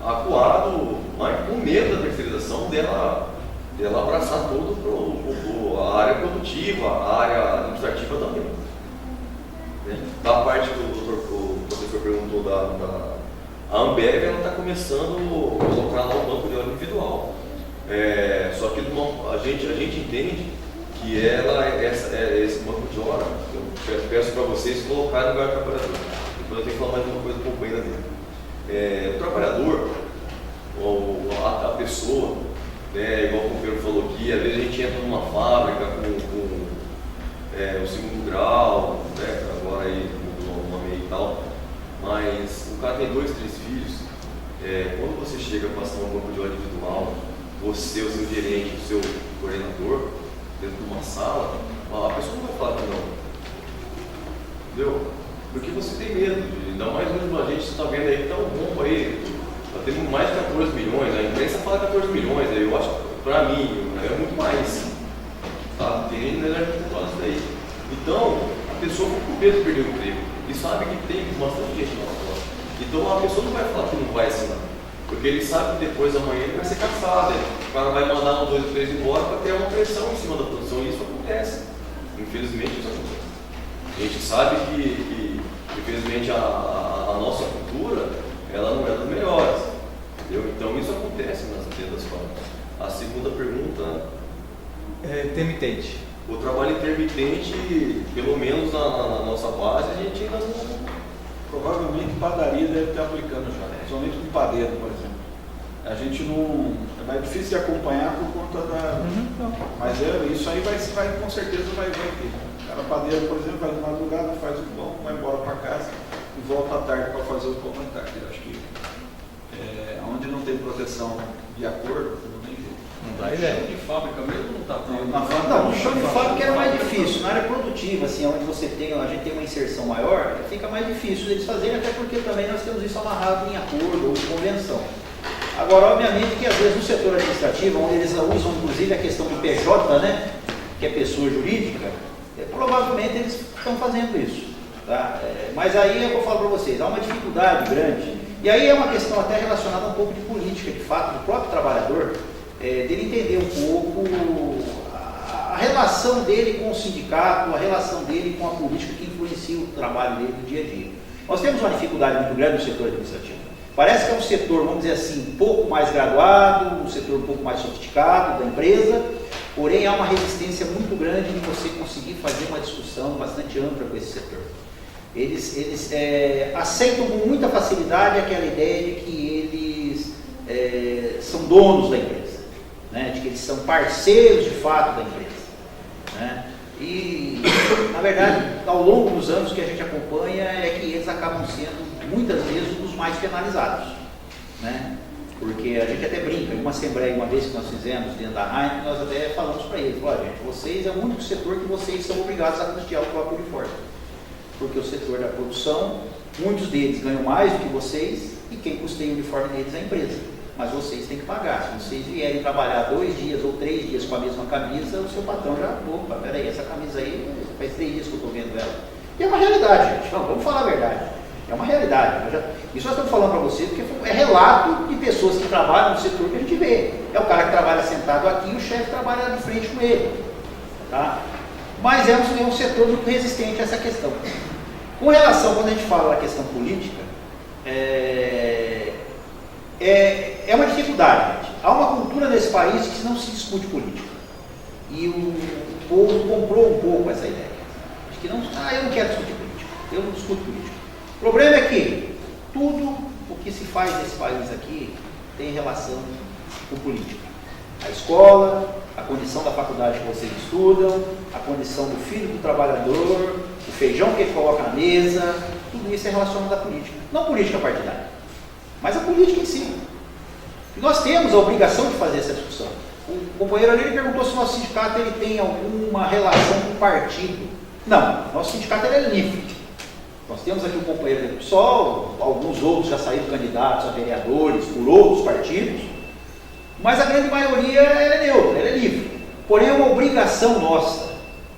acuado, mas com medo da terceirização dela abraçar todo a área produtiva, a área administrativa também. Né? Da parte que o professor perguntou a Ambev, ela está começando a colocar lá um banco de hora individual. Só que a gente entende que esse banco de hora, eu peço para vocês colocarem no lugar do trabalhador. Depois eu tenho que falar mais uma coisa um pouco ainda dele. O trabalhador, a pessoa, né, igual o companheiro falou aqui, às vezes a gente entra numa fábrica com o segundo grau, né, agora aí mudou o nome aí e tal, mas o cara tem 2, 3 filhos, quando você chega a passar um banco de hora individual, você, o seu gerente, o seu coordenador, dentro de uma sala, a pessoa não vai falar que não. Entendeu? Porque você tem medo. Ainda mais hoje a gente está vendo aí que está um rombo aí. Nós temos mais de 14 milhões. A imprensa fala 14 milhões. Eu acho que para mim é muito mais. Tá? Tem gente melhor que tem isso daí. Então, a pessoa fica com medo de perder o emprego. E sabe que tem bastante gente na fora. Então a pessoa não vai falar que não vai assinar. Porque ele sabe que depois amanhã ele vai ser caçado. O cara vai mandar 1, 2, 3 embora para ter uma pressão em cima da produção, e isso acontece. Infelizmente isso acontece. A gente sabe que infelizmente a nossa cultura ela não é das melhores. Entendeu? Então isso acontece nas das fábricas. A segunda pergunta intermitente. O trabalho intermitente, pelo menos na nossa base, a gente ainda não. Provavelmente padaria deve estar aplicando já, principalmente com padeiro, por exemplo. A gente não. É mais difícil de acompanhar por conta da. Mas isso aí com certeza vai ter. Cada padeiro, por exemplo, vai de madrugada, faz o pão, vai embora para casa e volta à tarde para fazer o pão à tarde. Eu acho que onde não tem proteção de acordo, não tem jeito. Não dá ideia. De fábrica mesmo não está tendo. Não, no chão de fábrica era mais difícil. Na área produtiva, assim, onde a gente tem uma inserção maior, fica mais difícil eles fazerem, até porque também nós temos isso amarrado em acordo ou convenção. Agora, obviamente que às vezes no setor administrativo, onde eles usam inclusive a questão do PJ, né, que é pessoa jurídica, provavelmente eles estão fazendo isso. Tá? Mas aí eu vou falar para vocês, há uma dificuldade grande, e aí é uma questão até relacionada um pouco de política, de fato, do próprio trabalhador, dele entender um pouco a relação dele com o sindicato, a relação dele com a política que influencia o trabalho dele no dia a dia. Nós temos uma dificuldade muito grande no setor administrativo. Parece que é um setor, vamos dizer assim, um pouco mais graduado, um setor um pouco mais sofisticado da empresa, porém há uma resistência muito grande em você conseguir fazer uma discussão bastante ampla com esse setor. Eles aceitam com muita facilidade aquela ideia de que eles são donos da empresa, né? De que eles são parceiros de fato da empresa, né? E, na verdade, ao longo dos anos que a gente acompanha é que eles acabam sendo, muitas vezes, os mais penalizados, né? Porque a gente até brinca, em uma assembleia, uma vez que nós fizemos dentro da Heineken, nós até falamos para eles, olha gente, vocês é o único setor que vocês são obrigados a custear o próprio uniforme. Porque o setor da produção, muitos deles ganham mais do que vocês e quem custeia o uniforme deles é a empresa. Mas vocês têm que pagar. Se vocês vierem trabalhar 2 dias ou 3 dias com a mesma camisa, o seu patrão já, opa, peraí, essa camisa aí faz 3 dias que eu estou vendo ela. E é uma realidade, gente. Não, vamos falar a verdade. É uma realidade. Isso nós estamos falando para vocês porque é relato de pessoas que trabalham no setor que a gente vê. É o cara que trabalha sentado aqui e o chefe trabalha de frente com ele. Tá? Mas é um setor muito resistente a essa questão. Com relação, quando a gente fala da questão política, é uma dificuldade, gente. Há uma cultura nesse país que não se discute política. E o povo comprou um pouco essa ideia. De que não, eu não quero discutir política, eu não discuto política. O problema é que tudo o que se faz nesse país aqui tem relação com política. A escola, a condição da faculdade que vocês estudam, a condição do filho do trabalhador, o feijão que ele coloca na mesa, tudo isso é relacionado à política. Não política partidária, mas a política em si. E nós temos a obrigação de fazer essa discussão. O companheiro ali perguntou se o nosso sindicato ele tem alguma relação com o partido. Não, nosso sindicato é livre. Nós temos aqui o companheiro do PSOL, alguns outros já saíram candidatos a vereadores por outros partidos, mas a grande maioria é neutra, ela é livre. Porém, é uma obrigação nossa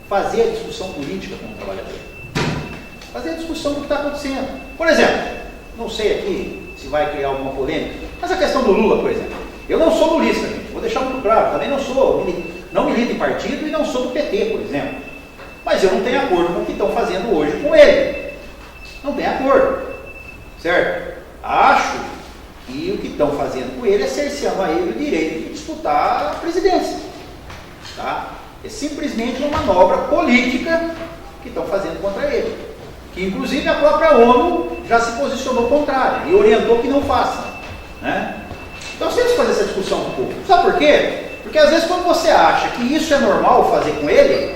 fazer a discussão política com o trabalhador. Fazer a discussão do que está acontecendo. Por exemplo, não sei aqui se vai criar alguma polêmica, mas a questão do Lula, por exemplo. Eu não sou lulista, gente, vou deixar muito claro, também não milito em partido e não sou do PT, por exemplo. Mas eu não tenho acordo com o que estão fazendo hoje com ele. Não tem acordo, certo? Acho que o que estão fazendo com ele é cerceando a ele o direito de disputar a presidência. Tá? É simplesmente uma manobra política que estão fazendo contra ele. Que inclusive a própria ONU já se posicionou contrária e orientou que não faça. Né? Então nós temos que fazer essa discussão com o povo. Sabe por quê? Porque às vezes quando você acha que isso é normal fazer com ele,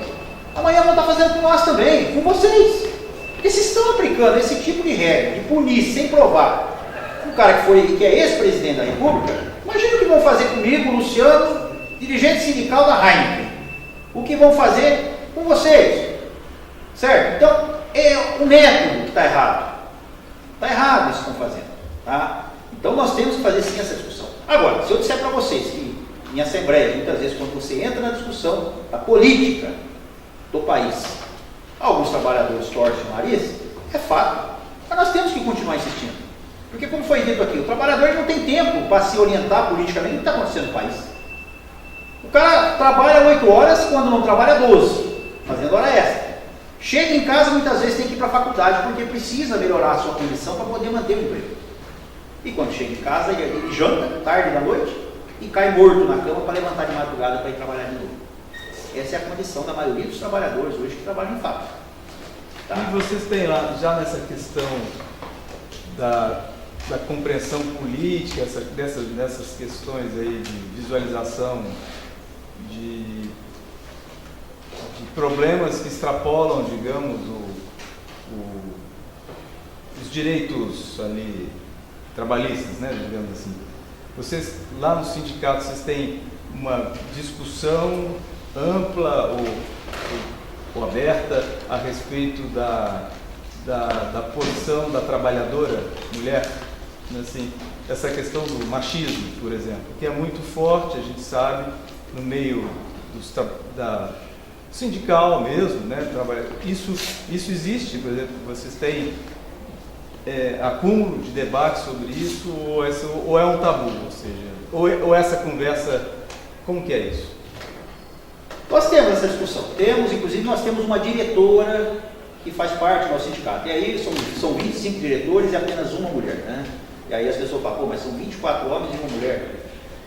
amanhã vão estar fazendo com nós também, com vocês. Porque se estão aplicando esse tipo de regra, de punir sem provar um cara que é ex-presidente da República, imagina o que vão fazer comigo, Luciano, dirigente sindical da Heineken. O que vão fazer com vocês. Certo? Então, é o método que está errado. Está errado isso que estão fazendo. Tá? Então, nós temos que fazer sim essa discussão. Agora, se eu disser para vocês que em assembleia, muitas vezes, quando você entra na discussão da política do país, alguns trabalhadores torcem o nariz, é fato. Mas nós temos que continuar insistindo. Porque, como foi dito aqui, o trabalhador não tem tempo para se orientar politicamente no que está acontecendo no país. O cara trabalha 8 horas, quando não trabalha 12, fazendo hora extra. Chega em casa, muitas vezes tem que ir para a faculdade, porque precisa melhorar a sua condição para poder manter o emprego. E quando chega em casa, ele janta tarde da noite e cai morto na cama para levantar de madrugada para ir trabalhar de novo. Essa é a condição da maioria dos trabalhadores hoje que trabalham em fábrica. Tá? E vocês têm lá, já nessa questão da compreensão política, dessas questões aí de visualização de problemas que extrapolam, digamos, os direitos ali trabalhistas, né, digamos assim. Vocês, lá no sindicato, vocês têm uma discussão ampla ou aberta a respeito da posição da trabalhadora mulher, assim, essa questão do machismo, por exemplo, que é muito forte, a gente sabe, no meio da sindical mesmo, né? Isso existe, por exemplo, vocês têm acúmulo de debate sobre isso, ou é um tabu, ou seja, ou essa conversa Como que é isso? Nós temos essa discussão. Inclusive, nós temos uma diretora que faz parte do nosso sindicato. E aí são 25 diretores e apenas uma mulher, né? E aí as pessoas falam, pô, mas são 24 homens e uma mulher.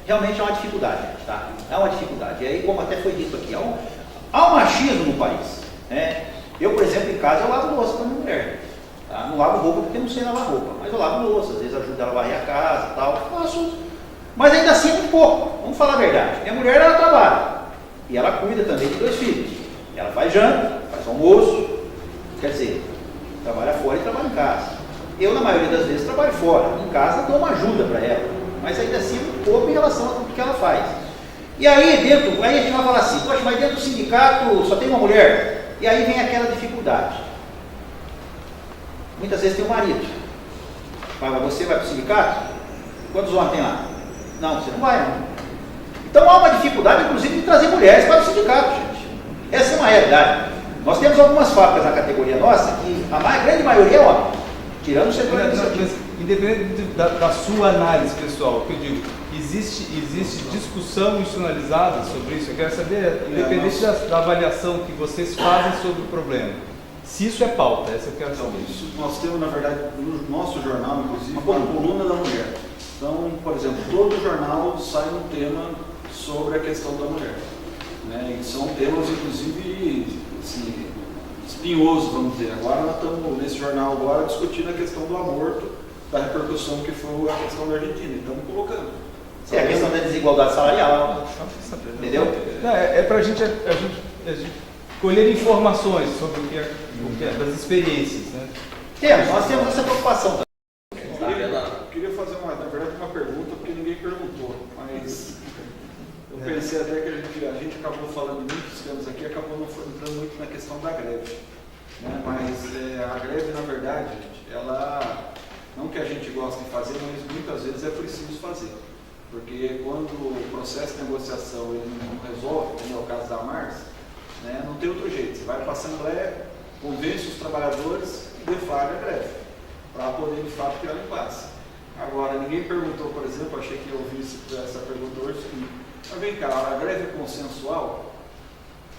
Realmente é uma dificuldade, tá? É uma dificuldade. E aí, como até foi dito aqui, há um machismo no país, né? Eu, por exemplo, em casa, eu lavo louça para minha mulher. Tá? Não lavo roupa porque eu não sei lavar roupa, mas eu lavo louça, às vezes ajudo ela a varrer a casa e tal. Faço. Mas ainda assim é muito pouco, vamos falar a verdade. Minha mulher, ela trabalha. E ela cuida também de 2 filhos. Ela faz janta, faz almoço, quer dizer, trabalha fora e trabalha em casa. Eu, na maioria das vezes, trabalho fora. Em casa, dou uma ajuda para ela. Mas ainda assim é muito pouco em relação a tudo que ela faz. E aí a gente vai falar assim, poxa, mas dentro do sindicato só tem uma mulher. E aí vem aquela dificuldade. Muitas vezes tem um marido. Fala, você vai para o sindicato? Quantos homens tem lá? Não, você não vai, não. Então há uma dificuldade, inclusive, de trazer mulheres para o sindicato, gente. Essa é uma realidade. Nós temos algumas fábricas na categoria nossa que a grande maioria é homem, tirando o setor administrativo. Independente da sua análise pessoal, que eu digo, existe discussão institucionalizada sobre isso? Eu quero saber, independente da avaliação que vocês fazem sobre o problema, se isso é pauta, essa eu quero saber. Então, isso nós temos, na verdade, no nosso jornal, inclusive, uma coluna da mulher. Então, por exemplo, todo jornal sai um tema sobre a questão da mulher, né? E são temas, inclusive, assim, espinhosos, vamos dizer. Agora nós estamos nesse jornal agora discutindo a questão do aborto, da repercussão que foi a questão da Argentina. Estamos colocando. É a questão da desigualdade salarial, entendeu? É para a gente colher informações sobre o que é das experiências, né? Nós temos essa preocupação também. Eu queria fazer na verdade, uma pergunta, porque ninguém perguntou, mas eu pensei até que a gente acabou falando de muitos temas aqui, acabou não entrando muito na questão da greve, né? Mas a greve, na verdade, gente, ela, não que a gente goste de fazer, mas muitas vezes é preciso fazer, porque quando o processo de negociação ele não resolve, como é o caso da Mars, né, não tem outro jeito, você vai para a Assembleia, convence os trabalhadores e deflagra a greve, para poder de fato criar um impasse. Agora, ninguém perguntou, por exemplo, achei que eu ouvi essa pergunta hoje, mas vem cá, a greve é consensual,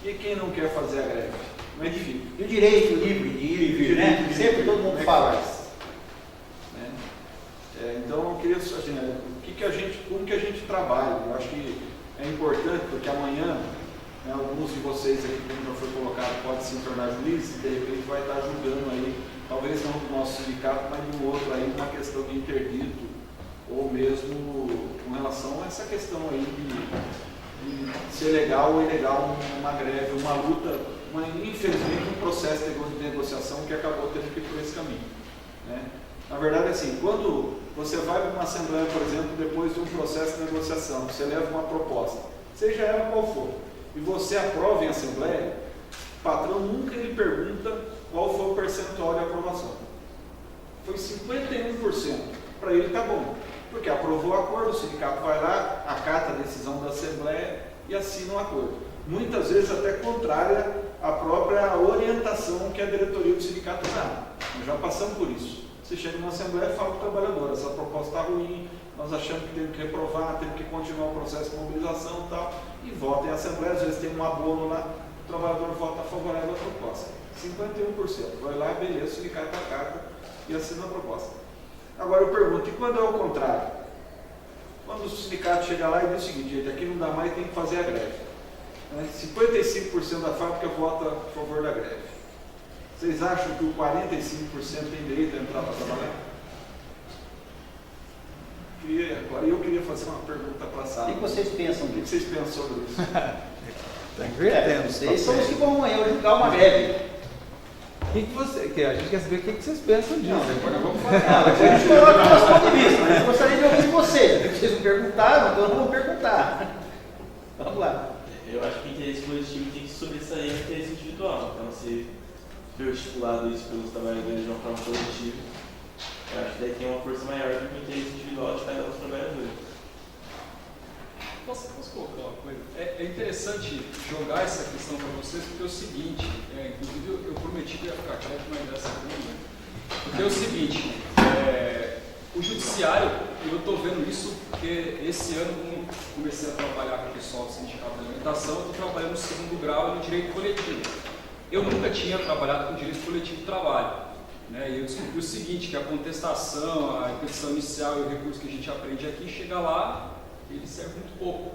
e quem não quer fazer a greve? Não é difícil. E o direito livre de ir e vir, né? Sempre todo mundo fala isso. Então, eu queria, assim, como que a gente trabalha? Eu acho que é importante, porque amanhã, né, alguns de vocês aqui, como já foi colocado, podem se tornar juízes, e de repente vai estar julgando aí, talvez não do nosso sindicato, mas do outro aí, uma questão de interdito, ou mesmo com relação a essa questão aí de ser legal ou ilegal uma greve, uma luta, infelizmente um processo de negociação que acabou tendo que ir por esse caminho, né? Na verdade, assim, quando você vai para uma assembleia, por exemplo, depois de um processo de negociação, você leva uma proposta, seja ela qual for, e você aprova em assembleia, o patrão nunca lhe pergunta qual foi o percentual de aprovação. Foi 51%. Para ele está bom, porque aprovou o acordo, o sindicato vai lá, acata a decisão da assembleia e assina o acordo. Muitas vezes até contrária à própria orientação que a diretoria do sindicato dá. Nós já passamos por isso. Você chega numa assembleia e fala para o trabalhador, essa proposta está ruim, nós achamos que temos que reprovar, temos que continuar o processo de mobilização e tal, e vota em assembleia, às vezes tem um abono lá, o trabalhador vota favorável à proposta. 51%. Vai lá, beleza, o sindicato acata e assina a proposta. Agora eu pergunto, e quando é o contrário? Quando o sindicato chega lá e diz o seguinte, gente, aqui não dá mais, tem que fazer a greve. 55% da fábrica vota a favor da greve. Vocês acham que o 45% tem direito a entrar para trabalhar? Agora eu queria fazer uma pergunta para a sala. O que vocês pensam disso? O que vocês pensam sobre isso? Está invertendo. Vocês são os que vão julgar uma greve. A gente quer saber o que vocês pensam disso. Não, depois nós vamos falar. Depois a gente coloca o nosso ponto de vista, mas eu gostaria de ouvir de vocês. Vocês não perguntaram, então eu não vou perguntar. Vamos lá. Eu acho que o interesse coletivo tem que sobressair o interesse individual. Então, se for estipulado isso pelos trabalhadores de uma forma coletiva, eu acho que daí tem uma força maior do que o interesse individual de cada um dos trabalhadores. Posso colocar uma coisa? É interessante jogar essa questão para vocês, porque é o seguinte, inclusive eu prometi que ia ficar quieto, mas dessa vez, né? Porque é o seguinte, O judiciário, eu estou vendo isso porque esse ano, como comecei a trabalhar com o pessoal do Sindicato de Alimentação, eu estou trabalhando no segundo grau e no direito coletivo. Eu nunca tinha trabalhado com direito coletivo do trabalho, né? E eu descobri o seguinte, que a contestação, a petição inicial e o recurso que a gente aprende aqui, chega lá, ele serve muito pouco,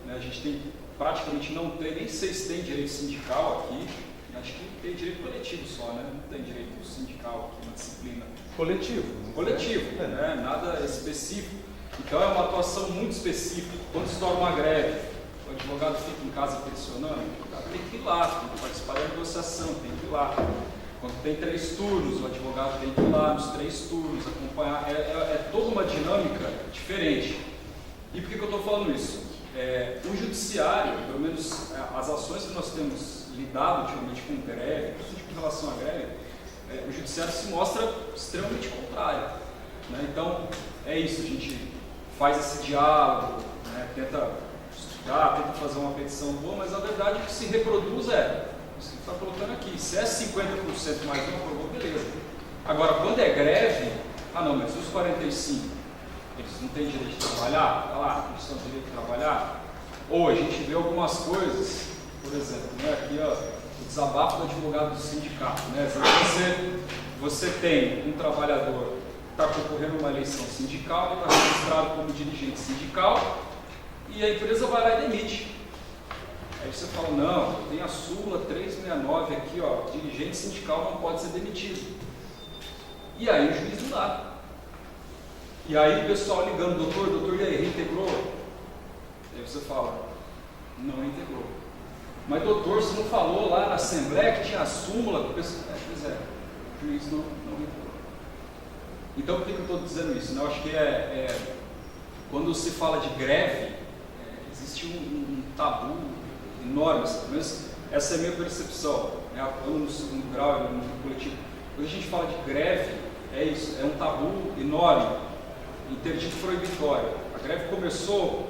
né? A gente praticamente não tem, nem sei se tem direito sindical aqui, acho que tem direito coletivo só, né? Não tem direito sindical aqui na disciplina. Coletivo. Coletivo, né? Nada específico. Então é uma atuação muito específica. Quando se torna uma greve, o advogado fica em casa pressionando, o advogado tem que ir lá, tem que participar da negociação, tem que ir lá. Quando tem 3 turnos, o advogado tem que ir lá nos 3 turnos, acompanhar. É toda uma dinâmica diferente. E por que eu estou falando isso? O judiciário, pelo menos as ações que nós temos lidado ultimamente com greve, principalmente com relação à greve, o judiciário se mostra extremamente contrário, né? Então, é isso, a gente faz esse diálogo, né? Tenta estudar, tenta fazer uma petição boa, mas a verdade é que se reproduz isso que está colocando aqui. Se é 50% mais um, aprovou, beleza. Agora, quando é greve, não, mas os 45, eles não têm direito de trabalhar? Está lá, eles têm direito de trabalhar? Ou a gente vê algumas coisas, por exemplo, né? Aqui, ó, o desabafo do advogado do sindicato, né? Você tem um trabalhador que está concorrendo a uma eleição sindical, ele está registrado como dirigente sindical e a empresa vai lá e demite. Aí você fala, não, tem a súmula 369 aqui, ó, dirigente sindical não pode ser demitido. E aí o juiz não dá. E aí o pessoal ligando, doutor, e aí, reintegrou? Aí você fala, não reintegrou. Mas doutor, você não falou lá na Assembleia que tinha a súmula? Pois é, o juiz não reintegrou. Então por que eu estou dizendo isso? Eu acho que quando se fala de greve, existe um tabu enorme, pelo menos essa é a minha percepção, né? Atuando no segundo grau, no coletivo. Quando a gente fala de greve, é isso, é um tabu enorme, interdito proibitório. A greve começou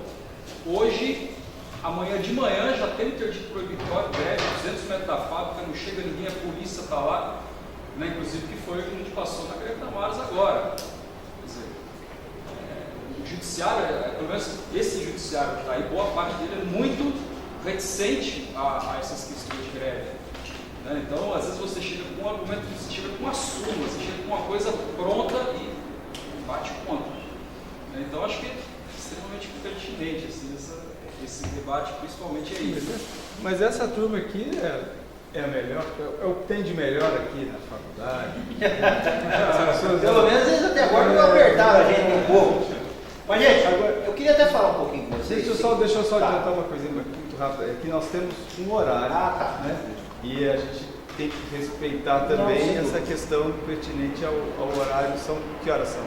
hoje, amanhã de manhã já tem interdito proibitório, greve, 200 metros da fábrica, não chega ninguém, a polícia está lá, né? Inclusive que foi o que a gente passou na greve da Maras agora. Quer dizer, o judiciário, pelo menos esse judiciário que está aí, boa parte dele é muito reticente a essas questões de greve, né? Então, às vezes você chega com um argumento, você chega com uma súmula, você chega com uma coisa pronta e bate contra, né? Então, acho que é extremamente pertinente assim, esse debate, principalmente aí. Mas essa turma aqui é a melhor, é o que tem de melhor aqui na faculdade. Pelo menos eles até agora não apertaram a gente um pouco. Mas, gente, eu queria até falar um pouquinho com vocês. Deixa eu só adiantar uma coisinha muito rápida. É que nós temos um horário, né? E a gente tem que respeitar também essa questão pertinente ao horário. Que horas são?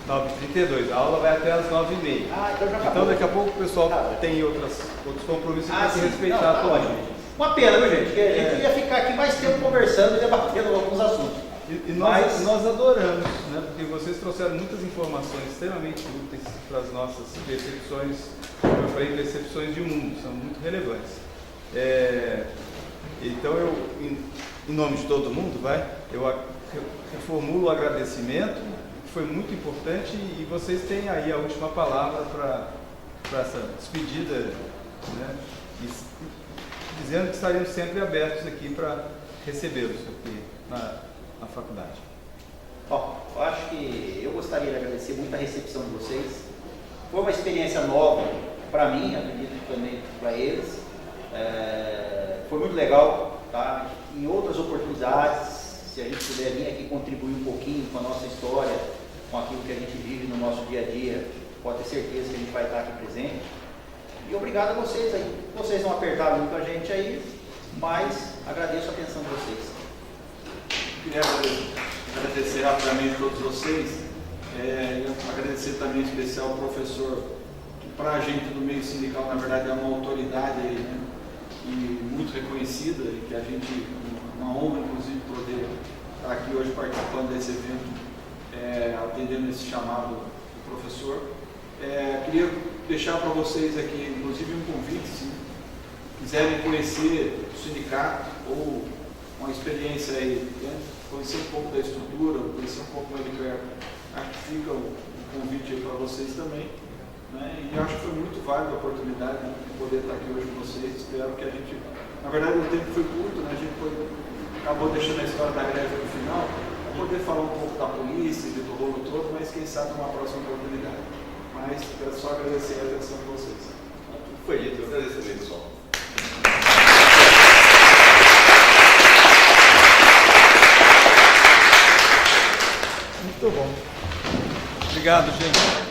9h32. A aula vai até as 9h30. Então daqui a pouco o pessoal tem outros compromissos que tem que respeitar também. Uma pena, viu, gente? Porque a gente ia ficar aqui mais tempo conversando e debatendo alguns assuntos. E nós adoramos, né? Porque vocês trouxeram muitas informações extremamente úteis para as nossas percepções, como eu falei, percepções de mundo, são muito relevantes. Então eu, em nome de todo mundo, eu reformulo o agradecimento, que foi muito importante, e vocês têm aí a última palavra para essa despedida, né? E dizendo que estaremos sempre abertos aqui para recebê-los aqui na faculdade. Bom, eu acho que eu gostaria de agradecer muito a recepção de vocês. Foi uma experiência nova para mim, acredito que também para eles. Foi muito legal, tá? Em outras oportunidades, se a gente puder vir aqui contribuir um pouquinho com a nossa história, com aquilo que a gente vive no nosso dia a dia, pode ter certeza que a gente vai estar aqui presente. E obrigado a vocês aí. Vocês não apertaram muito a gente aí, mas agradeço a atenção de vocês. Queria agradecer rapidamente a todos vocês, e agradecer também em especial ao professor, que para a gente do meio sindical, na verdade, é uma autoridade aí, né? E muito reconhecida, e que a gente, uma honra, inclusive, poder estar aqui hoje participando desse evento, atendendo esse chamado do professor. Queria deixar para vocês aqui, inclusive, um convite, se quiserem conhecer o sindicato ou uma experiência aí, né? Conhecer um pouco da estrutura, conhecer um pouco mais de perto. Acho que fica o convite aí para vocês também. Né? E acho que foi muito válida a oportunidade, né, de poder estar aqui hoje com vocês. Espero que a gente, na verdade o tempo foi curto, né? A gente acabou deixando a história da greve no final, para poder falar um pouco da polícia e do rolo todo, mas quem sabe numa próxima oportunidade. Mas quero só agradecer a atenção de vocês. Tudo foi dito, eu agradeço também, pessoal. Muito bom. Obrigado, gente.